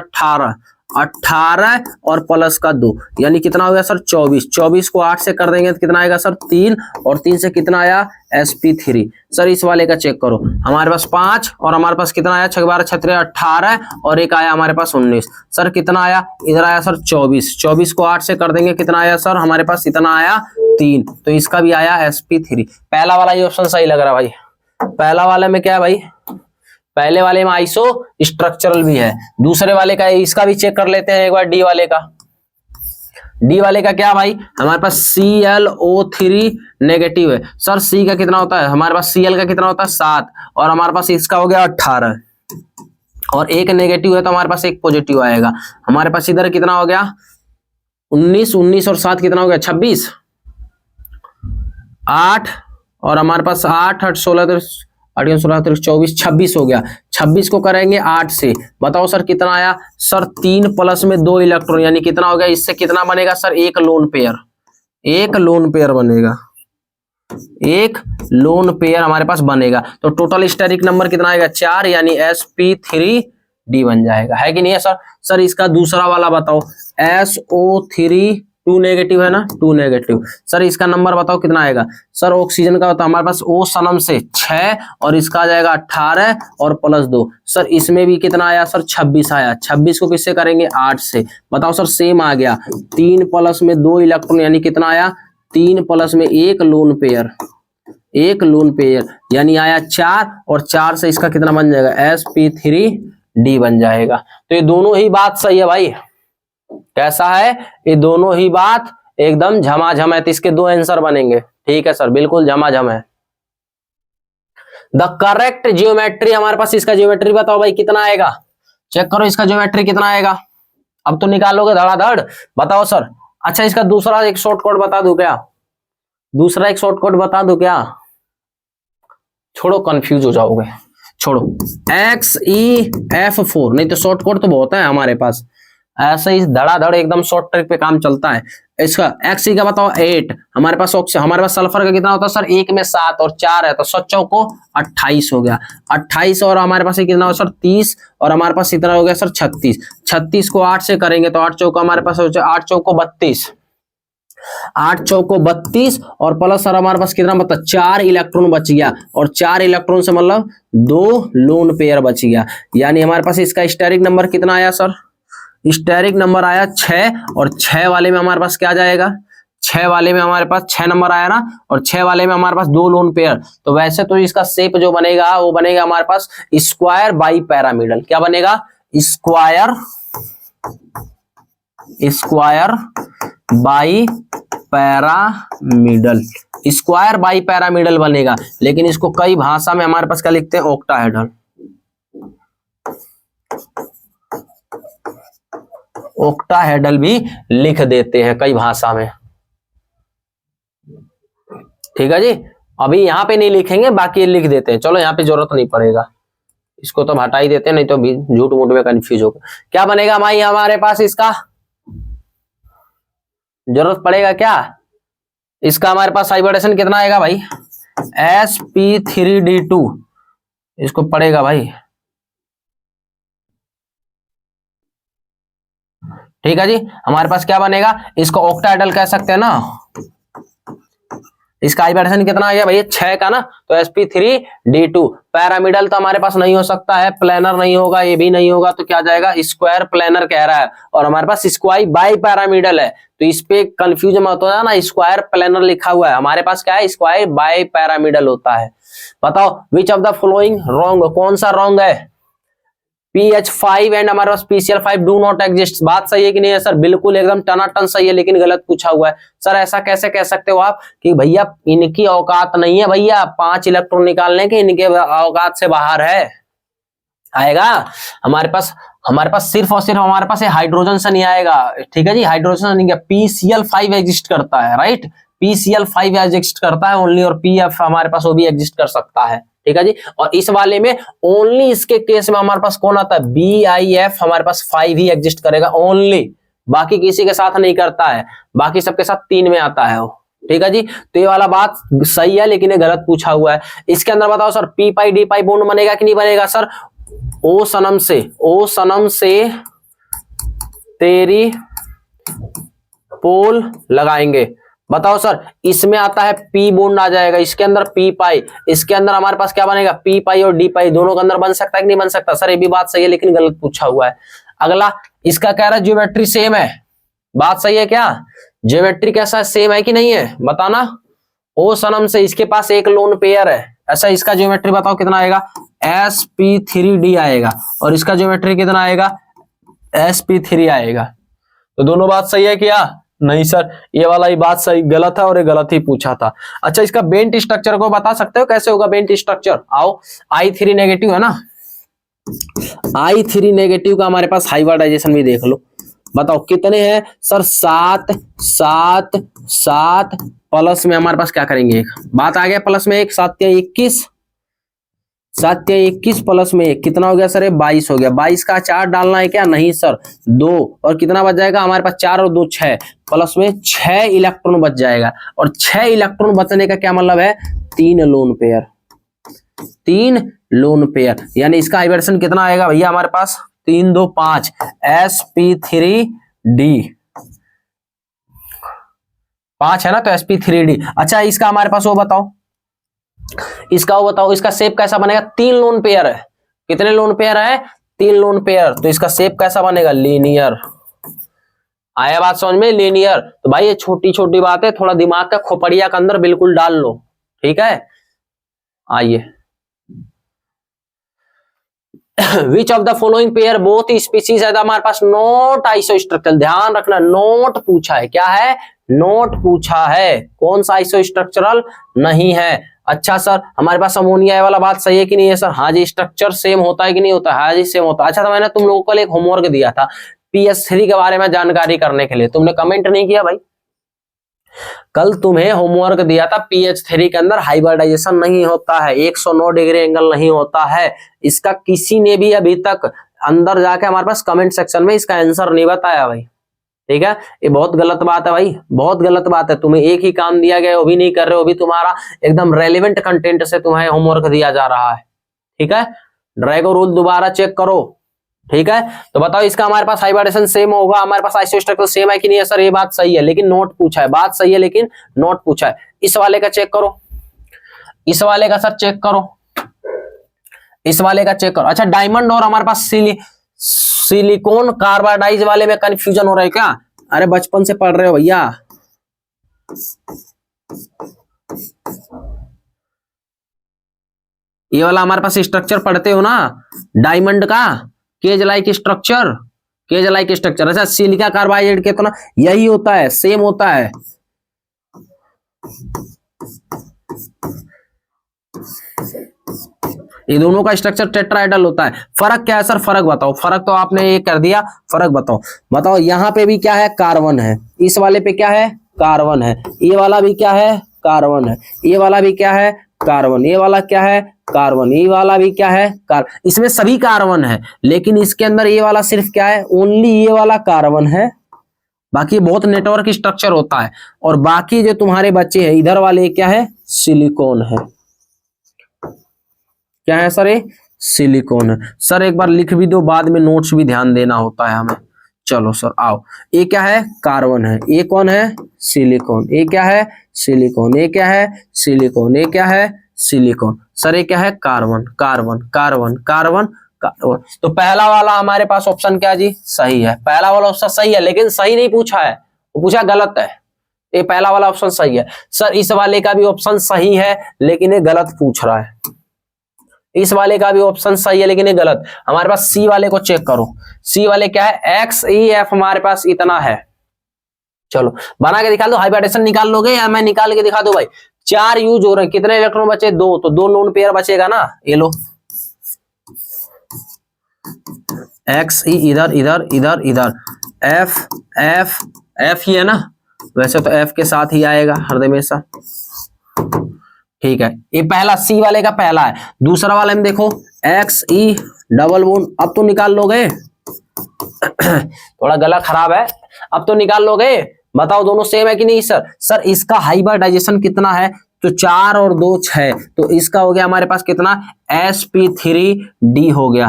18 और प्लस का 2, यानी कितना हो गया सर 24। 24 को 8 से कर देंगे तो कितना आएगा सर 3, और 3 से कितना आया Sp3। सर इस वाले का चेक करो, हमारे पास 5 और हमारे पास कितना आया 6 12 36 18 और एक आया हमारे पास 19। सर कितना आया, इधर आया सर 24, 24 को 8 से कर देंगे कितना आया सर, हमारे पास इतना आया 3, तो इसका भी आया Sp3। पहला वाला ये ऑप्शन सही लग रहा है भाई, पहला वाले में क्या है भाई, पहले वाले में आइसो स्ट्रक्चरल भी है, दूसरे वाले का इसका भी चेक कर लेते हैं एक बार, डी वाले का। डी वाले का क्या भाई, हमारे पास ClO3 नेगेटिव है। सर सी का कितना होता है, हमारे पास Cl का कितना होता है 7, और हमारे पास इसका हो गया 18, और एक नेगेटिव है तो हमारे पास एक पॉजिटिव आएगा। हमारे पास इधर कितना हो गया 19, 19 और 7 कितना हो गया 26, 8, और हमारे पास 8 8 16 8 16 24 26 हो गया। 26 को करेंगे 8 से, बताओ सर कितना आया। सर 3 प्लस में 2 इलेक्ट्रॉन, यानी कितना हो गया, इससे कितना बनेगा सर, एक लोन पेयर, एक लोन पेयर बनेगा, एक लोन पेयर हमारे पास बनेगा। तो टोटल स्टेरिक नंबर कितना आएगा 4, यानी sp3d बन जाएगा, है कि नहीं है सर। सर इसका दूसरा वाला बताओ, SO3 2 नेगेटिव है ना, 2 नेगेटिव। सर इसका नंबर बताओ कितना आएगा। सर ऑक्सीजन का होता है हमारे पास O सनम से 6, और इसका आ जाएगा 18 और प्लस 2। सर इसमें भी कितना आया सर 26 आया। 26 को किससे करेंगे 8 से, बताओ सर सेम आ गया। 3 प्लस में 2 इलेक्ट्रॉन, यानी कितना आया 3 प्लस में एक लोन पेयर, एक लोन पेयर, यानी आया 4, और 4 से इसका कितना बन जाएगा sp3d बन जाएगा। तो ये दोनों ही बात सही है भाई, कैसा है, ये दोनों ही बात एकदम झमाझम है। तो इसके 2 आंसर बनेंगे, ठीक है सर, बिल्कुल झमाझम है। द करेक्ट ज्योमेट्री, हमारे पास इसका ज्योमेट्री बताओ भाई कितना आएगा, चेक करो इसका ज्योमेट्री कितना आएगा। अब तो निकालोगे धड़ाधड़, बताओ सर। अच्छा इसका दूसरा एक शॉर्टकट बता दूं क्या, दूसरा एक शॉर्टकट बता दूं क्या, छोड़ो कंफ्यूज हो जाओगे, छोड़ो। XeF4, नहीं तो शॉर्टकट तो बहुत है हमारे पास, ऐसे ही धड़ाधड़ एकदम शॉर्ट ट्रिक पे काम चलता है। इसका Xe का बताओ 8, हमारे पास हमारे पास सल्फर का कितना होता है सर, 1 में 7 और 4 है, तो 7 चौको 28 हो गया, 28, और हमारे पास कितना हो सर 30, और हमारे पास इतना हो गया सर 36। 36 को 8 से करेंगे तो 8 चौको हमारे पास हो जाए 8 चौको 32, 8 चौको 32, और प्लस सर हमारे पास कितना मतलब 4 इलेक्ट्रॉन बच गया, और 4 इलेक्ट्रॉन से मतलब 2 लोन पेयर बच गया। यानी हमारे पास इसका स्टेरिक नंबर कितना आया सर, स्टेरिक नंबर आया 6, और 6 वाले में हमारे पास क्या आ जाएगा, 6 वाले में हमारे पास 6 नंबर आया ना, और 6 वाले में हमारे पास 2 लोन पेयर। तो वैसे तो इसका शेप जो बनेगा वो बनेगा हमारे पास स्क्वायर बाई पैरामिडल। क्या बनेगा, square, square by pyramidal, square by pyramidal बनेगा। लेकिन इसको कई भाषा में हमारे पास क्या लिखते हैं, ऑक्टाहेड्रल, ऑक्टाहेड्रल भी लिख देते हैं कई भाषा में, ठीक है जी। अभी यहाँ पे नहीं लिखेंगे, बाकी लिख देते हैं, चलो यहाँ पे जरूरत नहीं पड़ेगा, इसको तो हटा ही देते हैं, नहीं तो झूठ मूठ में कंफ्यूज होगा। क्या बनेगा भाई हमारे पास, इसका जरूरत पड़ेगा क्या, इसका हमारे पास हाइब्रिडेशन कितना आएगा भाई, sp3d2, इसको पड़ेगा भाई, ठीक है जी। हमारे पास क्या बनेगा, इसको ऑक्टाहेड्रल कह सकते हैं ना। इसका हाइब्रिडेशन कितना आ गया भैया 6 का ना, तो sp3d2। पैरामिडल तो हमारे पास नहीं हो सकता है, प्लेनर नहीं होगा, ये भी नहीं होगा, तो क्या जाएगा स्क्वायर प्लेनर कह रहा है, और हमारे पास स्क्वायर बाई पैरामिडल है, तो इस पे कंफ्यूज मत होना ना, स्क्वायर प्लेनर लिखा हुआ है, हमारे पास क्या है स्क्वायर बाई पैरामिडल होता है। बताओ which of the following wrong, कौन सा रॉन्ग है, PH5 एंड हमारे पास PCl5 डू नॉट एग्जिस्ट। बात सही है कि नहीं है सर, बिल्कुल एकदम टनाटन सही है, लेकिन गलत पूछा हुआ है। सर ऐसा कैसे कह सकते हो आप कि भैया इनकी औकात नहीं है भैया 5 इलेक्ट्रॉन निकालने के, इनके औकात से बाहर है, आएगा हमारे पास सिर्फ और सिर्फ हमारे पास हाइड्रोजन से नहीं आएगा, ठीक है जी, हाइड्रोजन से नहीं गया, PCl5 एग्जिस्ट करता है, राइट, PCl5 एग्जिस्ट करता है ओनली, और PF हमारे पास वो भी एग्जिस्ट कर सकता है, ठीक है जी। और इस वाले में ओनली इसके केस में हमारे पास कौन आता है, BIF हमारे पास 5 ही एग्जिस्ट करेगा ओनली, बाकी किसी के साथ नहीं करता है, बाकी सबके साथ 3 में आता है वो, ठीक है जी। तो ये वाला बात सही है, लेकिन ये गलत पूछा हुआ है। इसके अंदर बताओ सर p पाई d पाई बॉन्ड बनेगा कि नहीं बनेगा सर, O सनम से तेरी पोल लगाएंगे, बताओ सर, इसमें आता है p बॉन्ड आ जाएगा, इसके अंदर p पाई, इसके अंदर हमारे पास क्या बनेगा p पाई, और d पाई दोनों के अंदर बन सकता है कि नहीं बन सकता, सर ये भी बात सही है, लेकिन गलत पूछा हुआ है। अगला इसका कह रहा है ज्योमेट्री सेम है, बात सही है क्या, ज्योमेट्री कैसा सेम है कि नहीं है, बताना। O सनम से इसके पास एक लोन पेयर है, ऐसा इसका ज्योमेट्री बताओ कितना आएगा, sp3d आएगा, और इसका ज्योमेट्री कितना आएगा, sp3 आएगा। तो दोनों बात सही है क्या, नहीं सर, ये वाला ही बात सही गलत है और ये गलत ही पूछा था। अच्छा, इसका बेंट स्ट्रक्चर को बता सकते हो कैसे होगा बेंट स्ट्रक्चर? आओ, I3 नेगेटिव है ना, I3 नेगेटिव का हमारे पास हाइब्रिडाइजेशन भी देख लो। बताओ कितने हैं सर? 7 7 7 प्लस में हमारे पास क्या करेंगे, एक बात आ गया, प्लस में 1, 7 या 21, 7 या 21 प्लस में 1 कितना हो गया सर? 22 हो गया। 22 का 4 डालना है क्या? नहीं सर, 2 और कितना बच जाएगा हमारे पास? 4 और 2 6 प्लस में 6 इलेक्ट्रॉन बच जाएगा। और 6 इलेक्ट्रॉन बचने का क्या मतलब है? 3 लोन पेयर, 3 लोन पेयर। यानी इसका हाइब्रिडेशन कितना आएगा भैया हमारे पास? 3 2 5 sp3d, 5 है ना, तो sp3d। अच्छा, इसका हमारे पास वो बताओ, इसका वो बताओ, इसका शेप कैसा बनेगा? 3 लोन पेयर है। कितने लोन पेयर है? 3 लोन पेयर। तो इसका शेप कैसा बनेगा? लीनियर। आया बात समझ में? लीनियर। तो भाई ये छोटी छोटी बात है, थोड़ा दिमाग का खोपड़िया के अंदर बिल्कुल डाल लो, ठीक है। आइए, which of the following pair both species है हमारे पास नॉट आइसोस्ट्रक्चरल। ध्यान रखना, नोट पूछा है। क्या है? नोट पूछा है। कौन सा आइसोस्ट्रक्चरल नहीं है? अच्छा सर, हमारे पास अमोनिया वाला बात सही है कि नहीं है सर? हाँ जी। स्ट्रक्चर सेम होता है कि नहीं होता? हाँ जी, सेम होता है। अच्छा, तो मैंने तुम लोगों को एक होमवर्क दिया था PS3 के बारे में जानकारी करने के लिए, तुमने कमेंट नहीं किया भाई। कल तुम्हें होमवर्क दिया था, PH3 के अंदर हाइब्रिडाइजेशन नहीं होता है, 109 डिग्री एंगल नहीं होता है। इसका किसी ने भी अभी तक अंदर जाके हमारे पास कमेंट सेक्शन में इसका आंसर नहीं बताया भाई, ठीक है। ये बहुत गलत बात है भाई, बहुत गलत बात है। तुम्हें एक ही काम दिया गया, वो भी नहीं कर रहे हो, भी तुम्हारा एकदम रेलिवेंट कंटेंट से तुम्हें होमवर्क दिया जा रहा है, ठीक है। ड्रैगो रूल दोबारा चेक करो, ठीक है। तो बताओ, इसका हमारे पास हाइब्रिडेशन सेम होगा, हमारे पास आइसोस्ट्रक्चर सेम है कि नहीं है सर? ये बात सही है, लेकिन नोट पूछा है। बात सही है लेकिन नोट पूछा है। इस वाले का चेक करो, इस वाले का सर चेक करो, इस वाले का चेक करो। अच्छा, डायमंड और हमारे पास सिलिकॉन कार्बाइडाइज वाले में कंफ्यूजन हो रहा है क्या? अरे बचपन से पढ़ रहे हो भैया। ये वाला हमारे पास स्ट्रक्चर पढ़ते हो ना, डायमंड का cage like structure, cage like structure. अच्छा, सिलिका कार्बाइड के तो ना यही होता है, सेम होता है। ये दोनों का स्ट्रक्चर टेट्राहेड्रल होता है। फर्क क्या है सर? फर्क बताओ। फर्क तो आपने ये कर दिया, फर्क बताओ। बताओ, यहाँ पे भी क्या है? कार्बन है। इस वाले पे क्या है? कार्बन है। ये वाला भी क्या है? कार्बन है। ये वाला भी क्या है? कार्बन। ये वाला क्या है? कार्बन। ये वाला भी क्या है? कार्बन। इसमें सभी कार्बन है, लेकिन इसके अंदर ये वाला सिर्फ क्या है? ओनली ये वाला कार्बन है। बाकी बहुत नेटवर्क स्ट्रक्चर होता है। और बाकी जो तुम्हारे बच्चे हैं इधर वाले क्या है? सिलिकॉन है। क्या है सर? ये सिलिकॉन है। सर एक बार लिख भी दो, बाद में नोट्स भी ध्यान देना होता है हमें। चलो सर आओ, ये क्या है? कार्बन है। ये कौन है? सिलिकॉन। ये क्या है? सिलिकॉन। ये क्या है? सिलिकॉन। ये क्या है? सिलिकॉन। सर ये क्या है? Carbon carbon carbon carbon carbon. तो पहला वाला हमारे पास ऑप्शन क्या जी? सही है। पहला वाला ऑप्शन सही है, लेकिन सही नहीं पूछा है, वो पूछा गलत है। ये पहला वाला ऑप्शन सही है। सर इस वाले का भी ऑप्शन सही है, लेकिन ये गलत पूछ रहा है। इस वाले का भी ऑप्शन सही है, लेकिन ये गलत। हमारे पास सी वाले को चेक करो। सी वाले क्या है? XEF हमारे पास इतना है। चलो बना के दिखा दो। हाइब्रिडेशन निकाल लोगे या मैं निकाल के दिखा दो भाई? 4 यूज हो रहे हैं, कितने इलेक्ट्रॉन बचे? 2, तो 2 लोन पेयर बचेगा ना। ये लो, XE इधर इधर इधर इधर, F F F ही है ना, वैसे तो F के साथ ही आएगा हरदमेशा, ठीक है। ये पहला सी वाले का पहला है। दूसरा वाले में देखो XE डबल बॉन्ड, अब तो निकाल लोगे। थोड़ा गला खराब है, अब तो निकाल लोगे। बताओ दोनों सेम है कि नहीं सर? सर इसका हाइब्रिडाइजेशन कितना है? तो 4 और 2 6, तो इसका हो गया हमारे पास कितना? sp3d हो गया,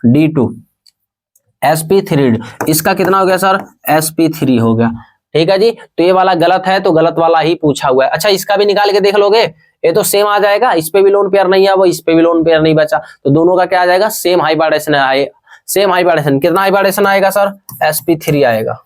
D2 sp3d। इसका कितना हो गया सर? sp3 हो गया, ठीक है जी। तो ये वाला गलत है, तो गलत वाला ही पूछा हुआ है। अच्छा, इसका भी निकाल के देख लोगे, ये तो सेम आ जाएगा। इस पे भी लोन पेयर नहीं है, वो इस पे भी लोन पेयर नहीं बचा, तो दोनों का क्या आ जाएगा? सेम हाइब्रिडेशन है। Same hybridization. कितना हाइब्रिडेशन आएगा सर? sp3 आएगा।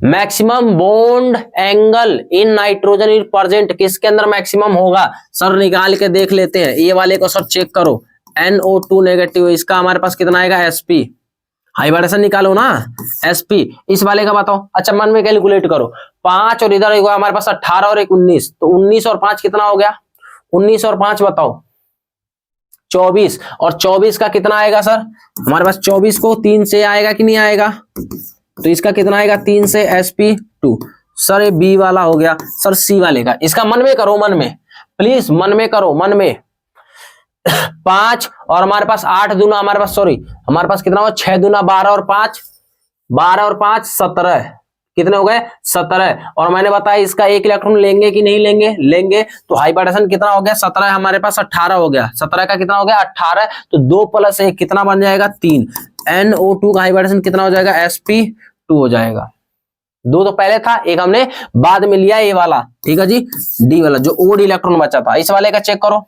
Maximum bond angle in nitrogen is present, किसके अंदर मैक्सिमम होगा सर? निकाल के देख लेते हैं। ये वाले को सर चेक करो, NO2 नेगेटिव, इसका हमारे पास कितना आएगा? sp। हाइब्रिडेशन निकालो ना, sp। इस वाले का बताओ। अच्छा मन में कैलकुलेट करो, 5 और इधर एक हमारे पास 18 और एक 19, तो 19 और 5 कितना हो गया? 19 और 5 बताओ 24, और 24 का कितना आएगा सर? हमारे पास 24 को 3 से आएगा कि नहीं आएगा? तो इसका कितना आएगा? 3 से sp2। सर ये बी वाला हो गया। सर सी वाले का, इसका मन में करो, मन में प्लीज, मन में करो, मन में। 5 और हमारे पास 8 दूना, हमारे पास सॉरी हमारे पास कितना हुआ? 6 दूना 12 और 5, 12 और 5 17, कितने हो गए? 17। और मैंने बताया इसका एक इलेक्ट्रॉन लेंगे कि नहीं लेंगे? लेंगे। तो हाइब्रिडेशन कितना हो गया? 17 हमारे पास 18 हो गया। 17 का कितना हो गया? 18। तो 2 + 1 कितना बन जाएगा? 3। NO2 का हाइब्रिडेशन कितना हो जाएगा? sp2 हो जाएगा। 2 तो पहले था, एक हमने बाद में लिया, ये वाला, ठीक है जी, डी वाला जो ओड इलेक्ट्रॉन बचा था। इस वाले का चेक करो,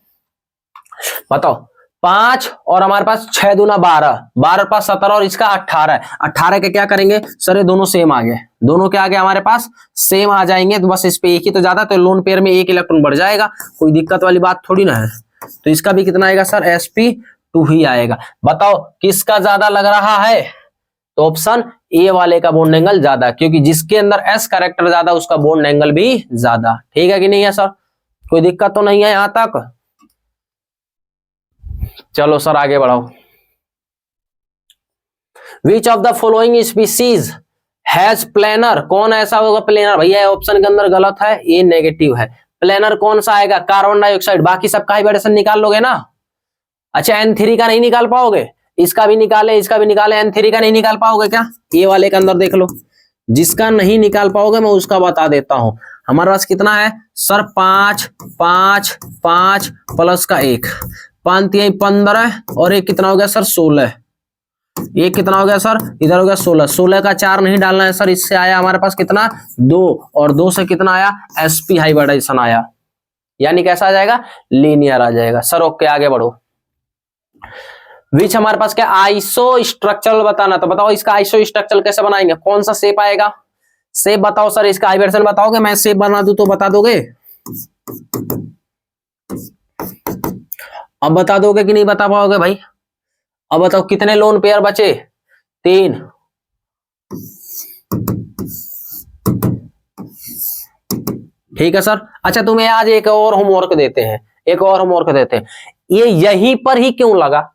बताओ। 5 और हमारे पास 6 दूना 12, 12 और 5 17, और इसका 18। 18 के क्या करेंगे सर? ये दोनों सेम आ गए, दोनों क्या आ गए हमारे पास? सेम आ जाएंगे। तो बस इस पे एक ही तो ज्यादा, तो लोन पेयर में एक इलेक्ट्रॉन बढ़ जाएगा, कोई दिक्कत वाली बात थोड़ी ना है। तो इसका भी कितना आएगा सर? sp2 ही आएगा। बताओ किसका ज्यादा लग रहा है? तो ऑप्शन ए वाले का बॉन्ड एंगल ज्यादा, क्योंकि जिसके अंदर s कैरेक्टर ज्यादा उसका बॉन्ड एंगल भी ज्यादा। ठीक है कि नहीं है सर? कोई दिक्कत तो नहीं है यहां तक? चलो सर आगे बढ़ाओ। Which of the following species has planar? कौन ऐसा होगा प्लेनर? भैया ऑप्शन के अंदर गलत है, ये नेगेटिव है। प्लेनर कौन सा आएगा? Carbon dioxide. बाकी सबका हाइब्रिडेशन निकाल लोगे ना? अच्छा N3 का नहीं निकाल पाओगे? इसका भी निकाले, इसका भी निकाले, N3 का नहीं निकाल पाओगे क्या? ये वाले के अंदर देख लो, जिसका नहीं निकाल पाओगे मैं उसका बता देता हूं। हमारे पास कितना है सर? 5 5 5 प्लस का 1, 5 3 15, और एक कितना हो गया सर? 16। ये कितना हो गया सर? इधर हो गया 16। 16 का 4 नहीं डालना है सर, इससे आया हमारे पास कितना? 2, और 2 से कितना आया? sp हाइब्रिडेशन आया, यानी कैसा आ जाएगा? लीनियर आ जाएगा। सर ओके आगे बढ़ो। विच हमारे पास क्या? आइसो स्ट्रक्चरल बताना। तो बताओ इसका आइसो स्ट्रक्चरल कैसे बनाएंगे? कौन सा शेप आएगा? शेप बताओ सर, इसका हाइब्रिडेशन बताओगे? मैं शेप बना दूं तो बता दोगे? अब बता दोगे कि नहीं बता पाओगे भाई? अब बताओ कितने लोन पेयर बचे? 3। ठीक है सर। अच्छा तुम्हें आज एक और होमवर्क देते हैं, एक और होमवर्क देते हैं। ये यहीं पर ही क्यों लगा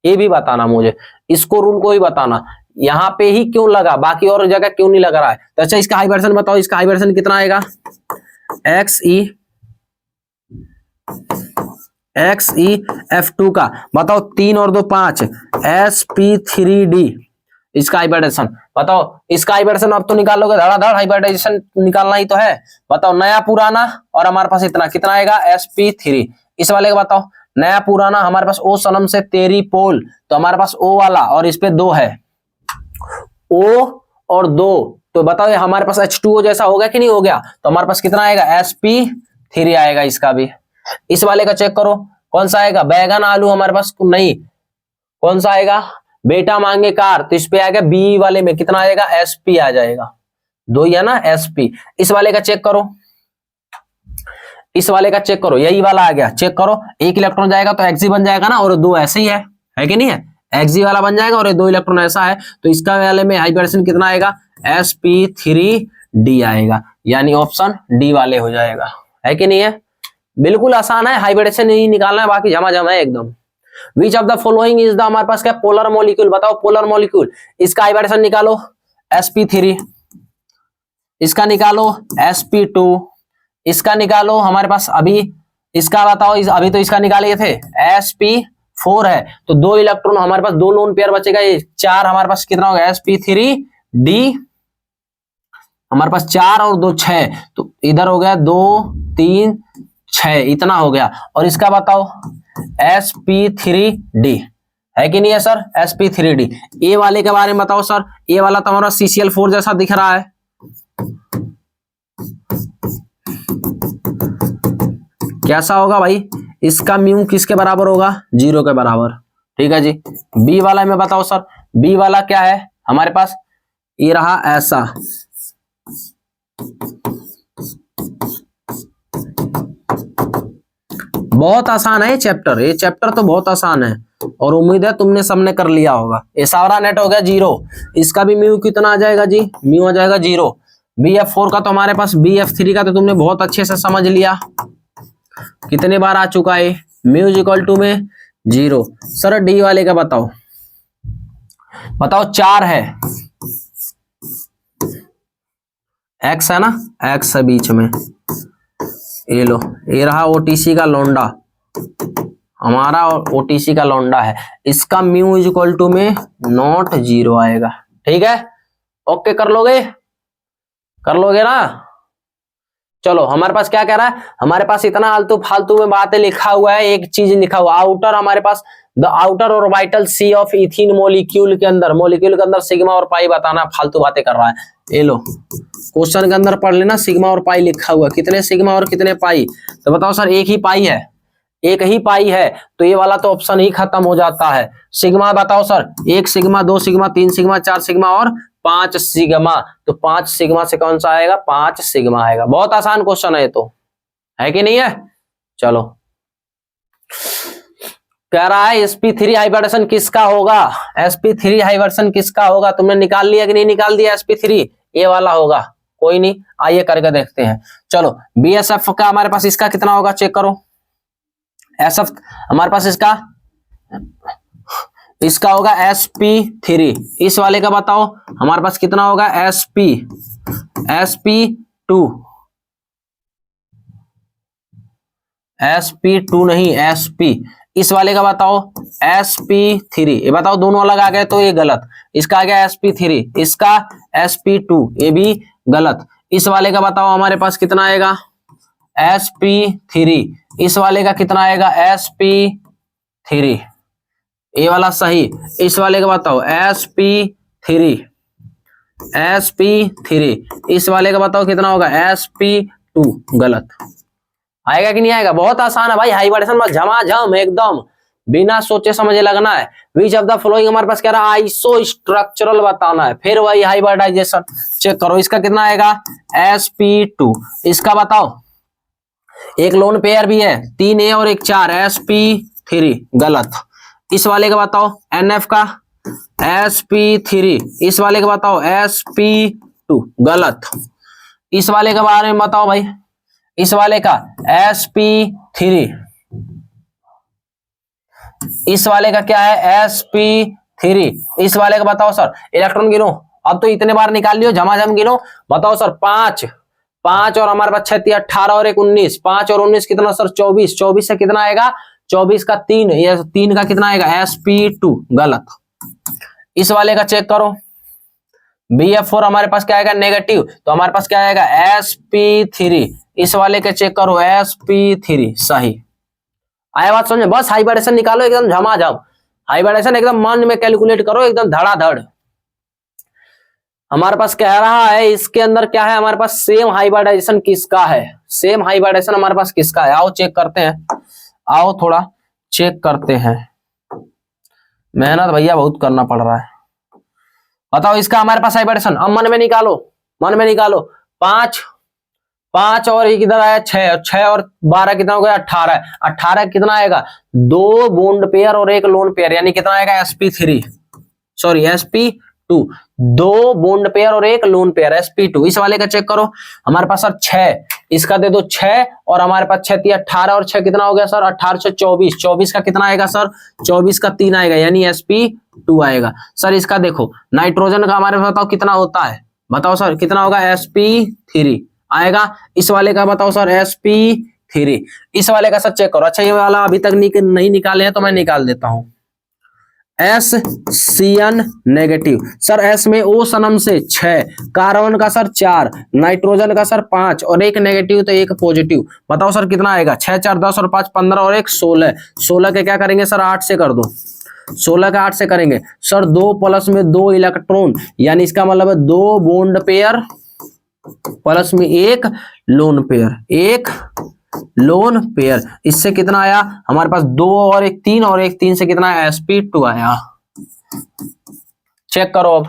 ये भी बताना मुझे, इसको रूल को ही बताना, यहां पे ही क्यों लगा, बाकी और जगह क्यों नहीं लग रहा है? तो अच्छा इसका हाइब्रिडेशन बताओ, इसका हाइब्रिडेशन कितना आएगा? XeF2 का बताओ। 3 और 2 5, sp3d। इसका हाइब्रिडेशन बताओ। इसका हाइब्रिडेशन अब तो निकालोगे, धड़ाधड़ हाइब्रिडेशन निकालना ही तो है। बताओ नया पुराना, और हमारे पास इतना कितना आएगा? sp3। इस वाले का बताओ। नया पुराना हमारे पास ओ सनम से तेरी पोल, तो हमारे पास ओ वाला, और इस पे 2 है, O और 2, तो बताओ ये हमारे पास H2O जैसा हो गया कि नहीं हो गया? तो हमारे पास कितना आएगा? sp3 आएगा। इसका भी इस वाले का चेक करो, कौन सा आएगा? बैगन आलू हमारे पास नहीं, कौन सा आएगा? बेटा मांगे कार, तो इस पे आएगा बी वाले में कितना आएगा? sp आ जाएगा। 2 ही है ना sp। इस वाले का चेक करो, इस वाले का चेक करो, यही वाला आ गया, चेक करो। एक इलेक्ट्रॉन जाएगा तो Xg बन जाएगा ना, और 2 ऐसे ही है कि नहीं है? Xg वाला बन जाएगा, और ये 2 इलेक्ट्रॉन ऐसा है, तो इसका वाले में हाइब्रिडेशन कितना आएगा? sp3d आएगा, यानी ऑप्शन डी वाले हो जाएगा। है कि नहीं है? बिल्कुल आसान है, हाइब्रिडेशन नहीं निकालना है, बाकी झमाझम है एकदम। Which of the following is the, हमारे पास क्या? Polar molecule. बताओ पोलर मॉलिक्यूल, इसका हाइब्रिडेशन निकालो sp3, इसका निकालो sp2, इसका निकालो हमारे पास अभी, इसका बताओ अभी तो इसका निकाले थे sp4 है, तो 2 इलेक्ट्रॉन हमारे पास, 2 लोन पेयर बचेगा, ये 4 हमारे पास कितना होगा? sp3d हमारे पास 4 और 2 6, तो इधर हो गया 2 3 6, इतना हो गया। और इसका बताओ sp3d है कि नहीं है सर? sp3d। ए वाले के बारे में बताओ सर। ए वाला तो हमारा CCl4 जैसा दिख रहा है, कैसा होगा भाई? इसका म्यू किसके बराबर होगा? 0 के बराबर। ठीक है जी। बी वाला में बताओ सर। बी वाला क्या है हमारे पास? ये रहा ऐसा, बहुत आसान है ये चैप्टर तो बहुत आसान है। और उम्मीद है तुमने सबने कर लिया होगा। ये सारा नेट हो गया 0। इसका भी म्यू कितना आ जाएगा जी, म्यू आ जाएगा 0। BF4 का तो हमारे पास, BF3 का तो तुमने बहुत अच्छे से समझ लिया, कितने बार आ चुका है, म्यू इक्वल टू में 0। सर डी वाले का बताओ, बताओ 4 है, x है ना, x है बीच में, ये लो, ये रहा OTC का लौंडा, हमारा OTC का लौंडा है, इसका म्यू इज इक्वल टू में नॉट 0 आएगा। ठीक है, ओके कर लोगे, कर लोगे ना। चलो हमारे पास क्या कह रहा है, हमारे पास इतना आलतू फालतू में बातें लिखा हुआ है, एक चीज लिखा हुआ आउटर, हमारे पास the outer orbital C of ethene molecule के अंदर सिग्मा और पाई बताना, फालतू बातें कर रहा है। ये लो क्वेश्चन के अंदर पढ़ लेना, सिग्मा और पाई लिखा हुआ, कितने सिग्मा और कितने पाई, तो बताओ सर एक ही पाई है, एक ही पाई है, तो ये वाला तो ऑप्शन ही खत्म हो जाता है। सिग्मा बताओ sir, 1 sigma, 2 sigma, 3 sigma, 4 sigma और 5 सिग्मा, तो 5 सिग्मा से कौन सा आएगा, 5 सिग्मा आएगा। बहुत आसान क्वेश्चन है ये तो, है कि नहीं है। चलो कह रहा है sp3 हाइब्रिडेशन किसका होगा, sp3 हाइब्रिडेशन किसका होगा, तुमने निकाल लिया कि नहीं निकाल दिया, sp3 ये वाला होगा, कोई नहीं, आइए करके देखते हैं। चलो BSF का हमारे पास इसका कितना होगा चेक करो, SF हमारे पास इसका होगा sp3, इस वाले का बताओ हमारे पास कितना होगा, sp2 नहीं sp, इस वाले का बताओ sp3, ये बताओ दोनों अलग आ गए तो ये गलत, इसका आ गया sp3, इसका sp2, ये भी गलत। इस वाले का बताओ हमारे पास कितना आएगा, sp3, इस वाले का कितना आएगा, sp3, ये वाला सही। इस वाले का बताओ sp3, इस वाले का बताओ कितना होगा, sp2, गलत। आएगा कि नहीं आएगा, बहुत आसान है भाई, हाइब्रिडेशन में झमाझम एकदम बिना सोचे समझे लगना है। विच ऑफ द फॉलोइंग हमारे पास कह रहा है आइसो स्ट्रक्चरल बताना है, फिर वही हाइब्रिडाइजेशन चेक करो, इसका कितना आएगा sp2, इसका बताओ एक लोन पेयर भी है 3A और एक 4 sp3, गलत। इस वाले का बताओ NF का sp3, इस वाले का बताओ sp2, गलत। इस वाले के बारे में बताओ भाई, इस वाले का sp3, इस वाले का क्या है sp3, इस वाले का बताओ सर, इलेक्ट्रॉन गिनो, अब तो इतने बार निकाल लियो, झमाझम गिनो, बताओ सर 5 और हमारे पास 6 18 और 1 19, 5 और 19 कितना सर 24, 24 से कितना आएगा, 24 का 3, ये 3 का कितना आएगा sp2, गलत। इस वाले का चेक करो, BF4 हमारे पास क्या आएगा नेगेटिव, तो हमारे पास क्या आएगा sp3, इस वाले के चेक करो sp3, सही। आया बात समझे, बस हाइब्रिडेशन निकालो एकदम झमाझम, हाइब्रिडेशन एकदम मन में कैलकुलेट करो एकदम धड़ाधड़। हमारे पास कह रहा है इसके अंदर क्या है, हमारे पास सेम हाइब्रिडाइजेशन किसका है, सेम हाइब्रिडेशन हमारे पास किसका है, आओ चेक करते हैं, आओ थोड़ा चेक करते हैं, मेहनत भैया बहुत करना पड़ रहा है। बताओ इसका हमारे पास हाइब्रिडेशन, अब मन में निकालो, मन में निकालो, 5 और ये किधर आया 6 और 12 कितना हो गया 18, 18 कितना आएगा 2 बॉन्ड पेयर और 1 लोन पेयर, यानी कितना आएगा sp2, 2 बॉन्ड पेयर और 1 लोन पेयर sp2। इस वाले का चेक करो, हमारे पास सर 6, इसका दे दो 6 और हमारे पास 6 18 और 6 कितना हो गया सर 18 से 24, 24 का कितना आएगा सर 24 का 3 आएगा, यानी sp2 आएगा। सर इसका देखो नाइट्रोजन का हमारे पास बताओ कितना होता है, बताओ सर कितना होगा sp3 आएगा। इस वाले का बताओ सर sp3, इस वाले का सर चेक करो। अच्छा ये वाला अभी तक नहीं निकाले हैं तो मैं निकाल देता हूं, SCN नेगेटिव, सर S में O सनम से 6, कार्बन का सर 4, नाइट्रोजन का सर 5 और 1 नेगेटिव तो 1 पॉजिटिव, बताओ सर कितना आएगा 6 4 10 और 5 15 और 1 16, 16 के क्या करेंगे सर 8 से कर दो, 16 का 8 से करेंगे सर 2 प्लस में 2 इलेक्ट्रॉन, यानी इसका मतलब है 2 बॉन्ड पेयर प्लस में 1 लोन पेयर, 1 लोन पेयर, इससे कितना आया हमारे पास 2 और 1 3 और 1 3 से कितना आया sp2 आया। चेक करो अब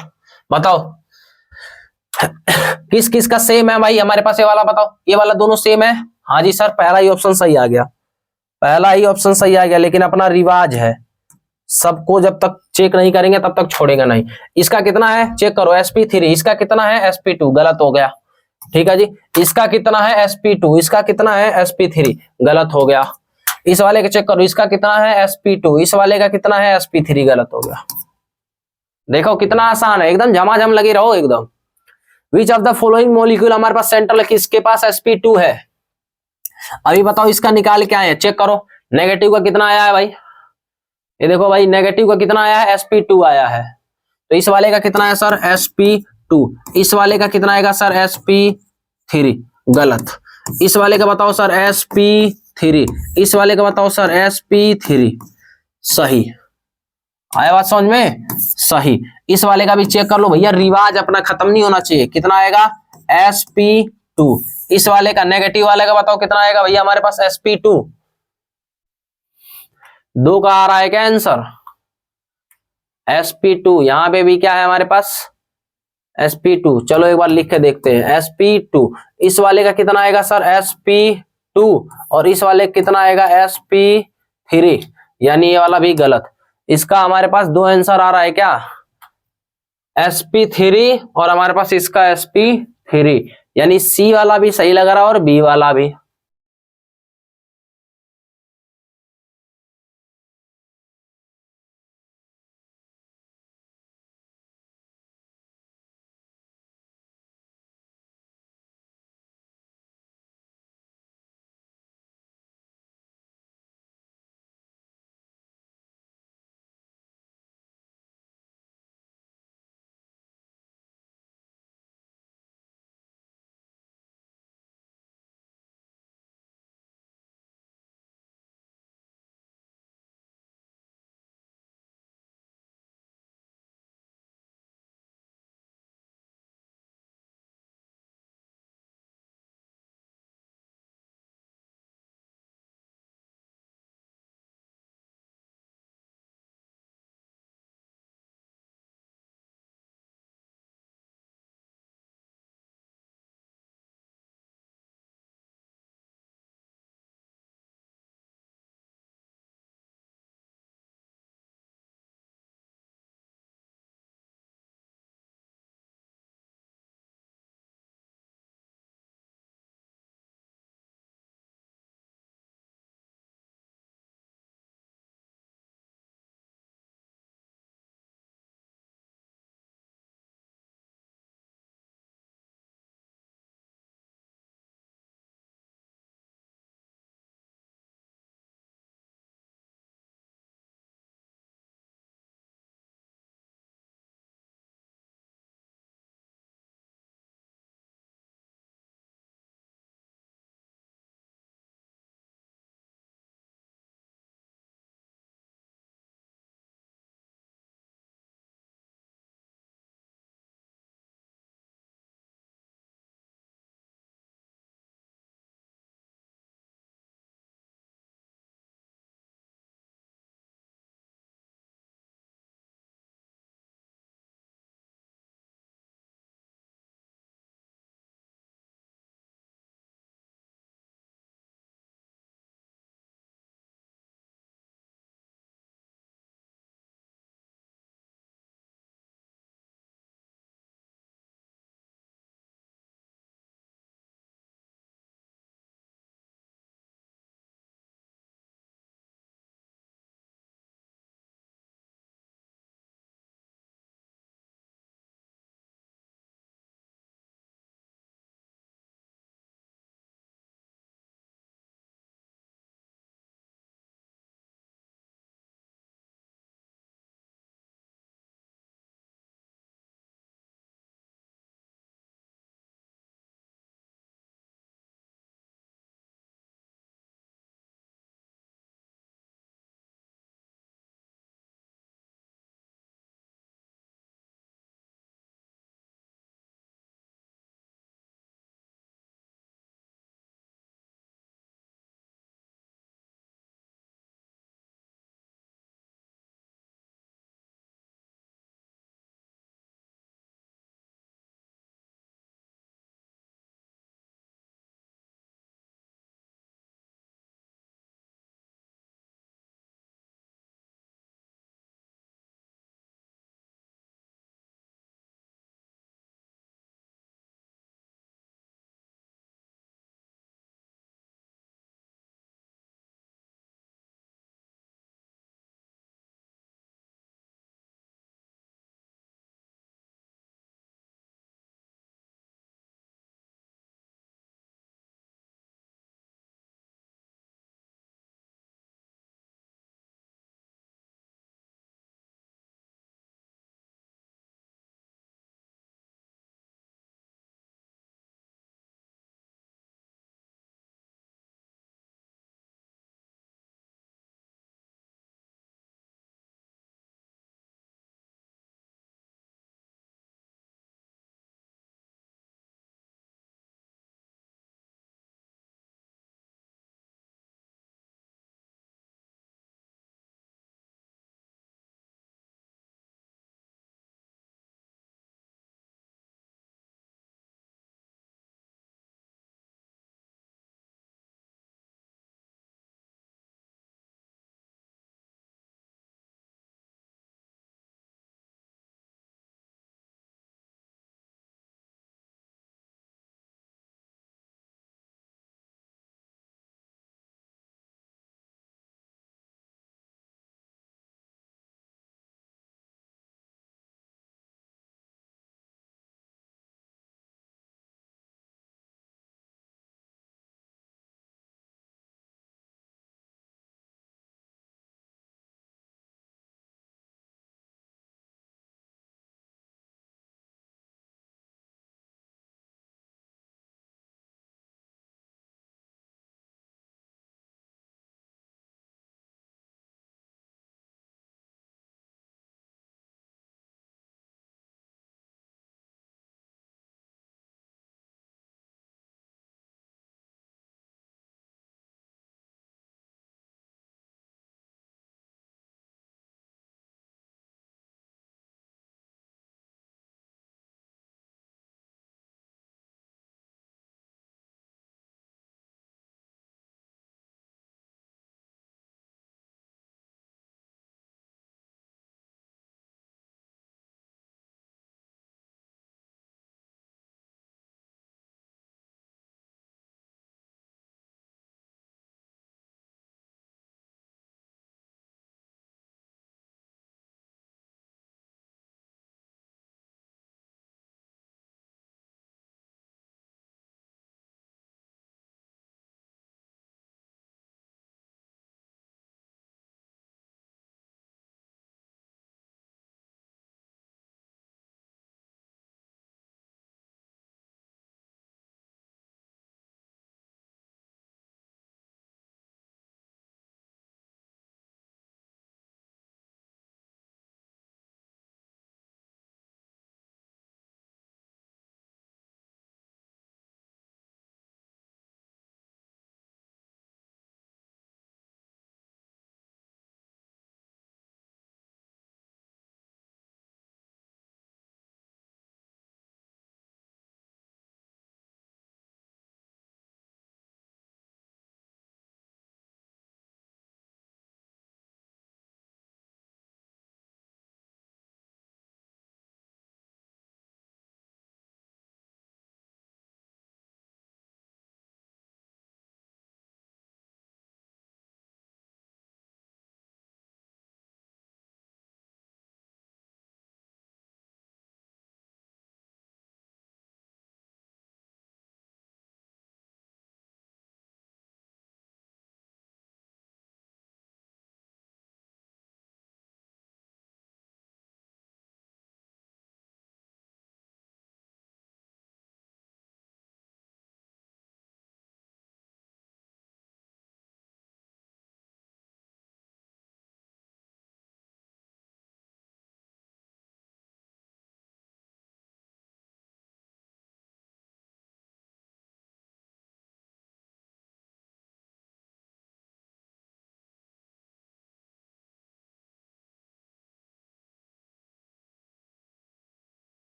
बताओ किस किस का सेम है भाई हमारे पास, ये वाला बताओ, ये वाला दोनों सेम है, हाँ जी सर पहला ही ऑप्शन सही आ गया, पहला ही ऑप्शन सही आ गया, लेकिन अपना रिवाज है सबको जब तक चेक नहीं करेंगे तब तक छोड़ेंगे नहीं। इसका कितना है चेक करो sp3, इसका कितना है sp2, गलत हो गया। ठीक है जी, इसका कितना है sp2, इसका कितना है sp3, गलत हो गया। इस वाले का चेक करो, इसका कितना है sp2, इस वाले का कितना है sp3, गलत हो गया। देखो कितना आसान है, एकदम झमाझम लगी रहो एकदम। Which of the following molecule, हमारे पास सेंट्रल किसके पास sp2 है। अभी बताओ इसका निकाल के आए, चेक करो नेगेटिव का कितना आया है भाई, ये देखो भाई नेगेटिव का कितना आया है sp2 आया है। तो इस वाले का कितना है सर sp2, इस वाले का कितना आएगा सर sp3, गलत। इस वाले का बताओ सर sp3, इस वाले का बताओ सर sp3, सही। आया बात समझ में, सही। इस वाले का भी चेक कर लो भैया, रिवाज अपना खत्म नहीं होना चाहिए। कितना आएगा sp2, इस वाले का नेगेटिव वाले का बताओ कितना आएगा भैया हमारे पास sp2, 2 का आ रहा है क्या आंसर, sp2। यहां पे भी क्या है हमारे पास sp2, चलो एक बार लिख के देखते हैं sp2। इस वाले का कितना आएगा सर sp2, और इस वाले का कितना आएगा sp3, यानी ये वाला भी गलत। इसका हमारे पास 2 आंसर आ रहा है क्या, sp3 और हमारे पास इसका sp3, यानी सी वाला भी सही लग रहा है और बी वाला भी।